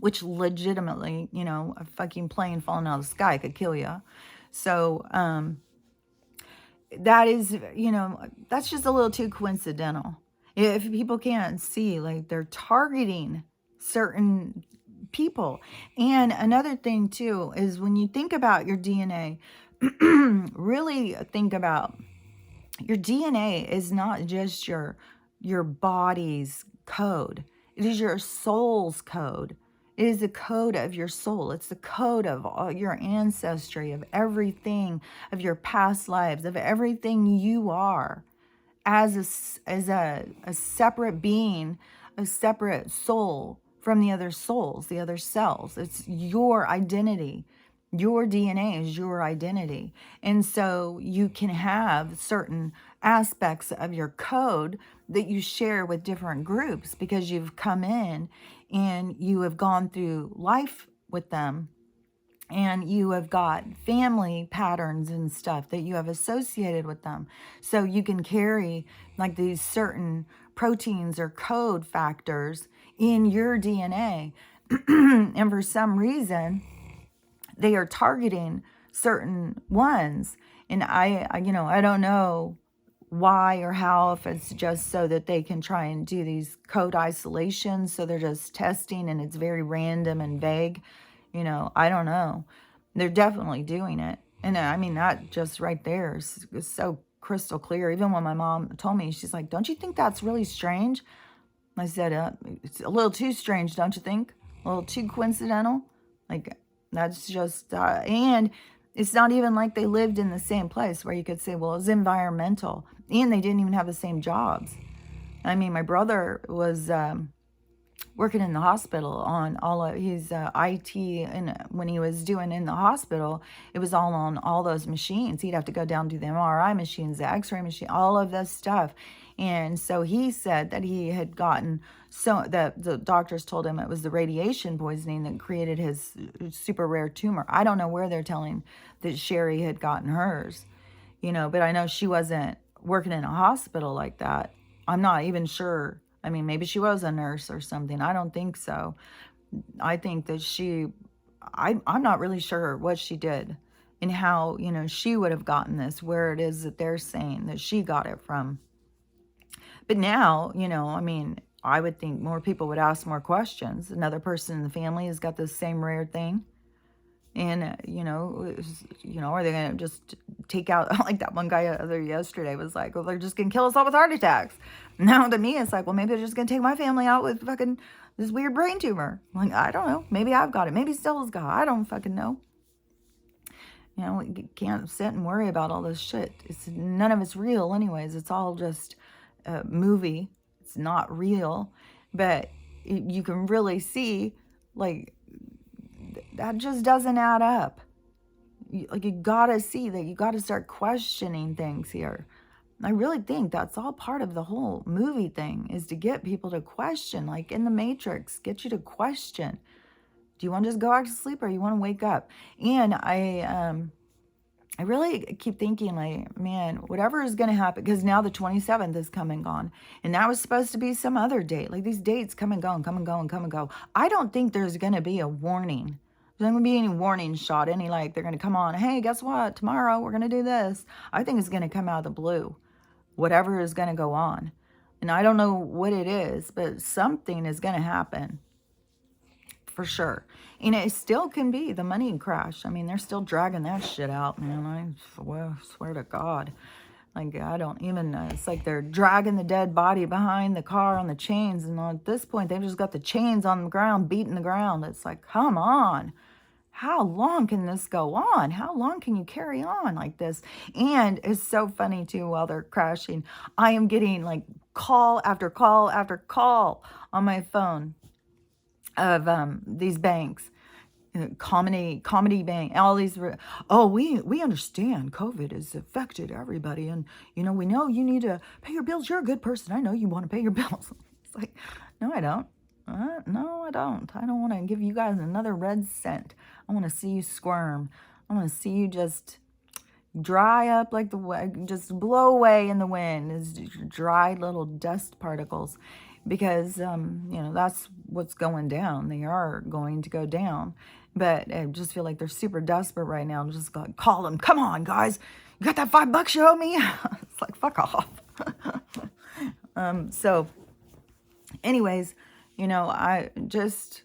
Which legitimately, a fucking plane falling out of the sky could kill you. So, that is, that's just a little too coincidental. If people can't see, like, they're targeting certain people. And another thing too is, when you think about your DNA, really think about your DNA is not just your body's code. It is your soul's code. It is the code of your soul. It's the code of all your ancestry, of everything, of your past lives, of everything you are as a separate being, a separate soul from the other souls, the other cells. It's your identity. Your DNA is your identity. And so you can have certain aspects of your code that you share with different groups, because you've come in and you have gone through life with them, and you have got family patterns and stuff that you have associated with them. So you can carry like these certain proteins or code factors in your DNA. And for some reason, they are targeting certain ones. And I don't know why or how, if it's just so that they can try and do these code isolations. So they're just testing and it's very random and vague. I don't know. They're definitely doing it. And I mean, that just right there is so crystal clear. Even when my mom told me, she's like, "Don't you think that's really strange?" I said, "It's a little too strange, don't you think? A little too coincidental." Like, that's just, and it's not even like they lived in the same place where you could say, well, it's environmental. And they didn't even have the same jobs. I mean, my brother was working in the hospital on all of his IT, and when he was doing in the hospital, it was all on all those machines. He'd have to go down to the MRI machines, the X-ray machine, all of this stuff. And so he said that he had gotten, so that the doctors told him it was the radiation poisoning that created his super rare tumor. I don't know where they're telling that Sherry had gotten hers, but I know she wasn't working in a hospital like that. I'm not even sure. I mean, maybe she was a nurse or something. I don't think so. I think that I'm not really sure what she did and how, she would have gotten this, where it is that they're saying that she got it from. But now, I mean, I would think more people would ask more questions. Another person in the family has got this same rare thing. And, are they going to just take out, like that one guy yesterday was like, well, they're just going to kill us all with heart attacks. Now to me, it's like, well, maybe they're just going to take my family out with fucking this weird brain tumor. Like, I don't know. Maybe I've got it. Maybe Stella's got it. I don't fucking know. You can't sit and worry about all this shit. None of it's real anyways. It's all just a movie. It's not real, but you can really see, like, that just doesn't add up. Like, you gotta see that you gotta start questioning things here. I really think that's all part of the whole movie thing, is to get people to question, like in the Matrix, get you to question. Do you want to just go back to sleep, or you want to wake up? And I really keep thinking, like, man, whatever is going to happen, because now the 27th is come and gone, and that was supposed to be some other date. Like, these dates come and go and come and go and come and go. I don't think there's going to be a warning. There's not going to be any warning shot, any, like, they're going to come on, hey, guess what? Tomorrow we're going to do this. I think it's going to come out of the blue, whatever is going to go on. And I don't know what it is, but something is going to happen. For sure. And it still can be the money crash. I mean, they're still dragging that shit out, man. I swear to God. Like, I don't even know. It's like they're dragging the dead body behind the car on the chains. And at this point, they've just got the chains on the ground, beating the ground. It's like, come on. How long can this go on? How long can you carry on like this? And it's so funny, too, while they're crashing, I am getting, like, call after call after call on my phone of these banks, comedy bank, all these. Oh, we understand COVID has affected everybody, and we know you need to pay your bills. You're a good person. I know you want to pay your bills. It's like, no, I don't. No, I don't. I don't want to give you guys another red cent. I want to see you squirm. I want to see you just dry up like just blow away in the wind as dried little dust particles. Because, that's what's going down. They are going to go down. But I just feel like they're super desperate right now. I'm just going to call them. Come on, guys. You got that $5 you owe me? It's like, fuck off. So, anyways, I just,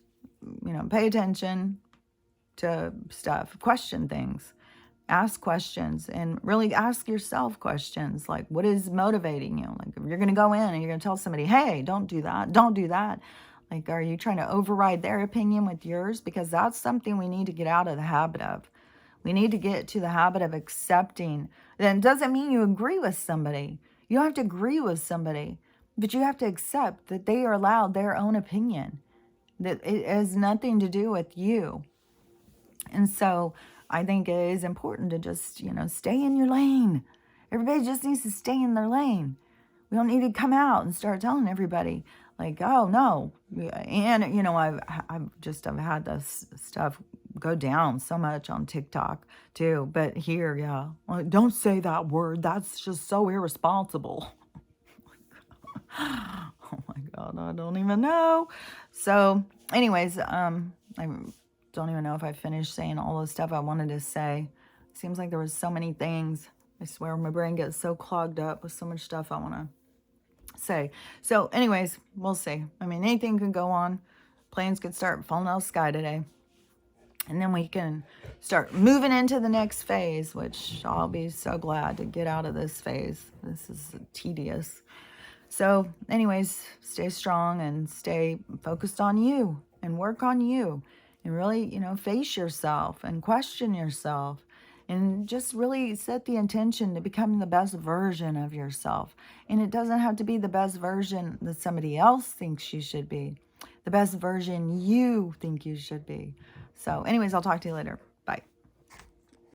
pay attention to stuff. Question things. Ask questions, and really ask yourself questions, like, what is motivating you? Like, if you're going to go in and you're going to tell somebody, hey, don't do that. Like, are you trying to override their opinion with yours? Because that's something we need to get out of the habit of. We need to get to the habit of accepting. Then it doesn't mean you agree with somebody. You don't have to agree with somebody, but you have to accept that they are allowed their own opinion, that it has nothing to do with you. And so I think it is important to just, stay in your lane. Everybody just needs to stay in their lane. We don't need to come out and start telling everybody, like, oh, no. And, I've had this stuff go down so much on TikTok, too. But here, yeah, well, don't say that word. That's just so irresponsible. Oh, my God, I don't even know. So, anyways, I don't even know if I finished saying all the stuff I wanted to say. Seems like there was so many things. I swear my brain gets so clogged up with so much stuff I want to say. So anyways, we'll see. I mean, anything could go on. Planes could start falling out of the sky today. And then we can start moving into the next phase, which I'll be so glad to get out of this phase. This is tedious. So anyways, stay strong and stay focused on you and work on you. And really, face yourself and question yourself, and just really set the intention to become the best version of yourself. And it doesn't have to be the best version that somebody else thinks you should be. The best version you think you should be. So anyways, I'll talk to you later.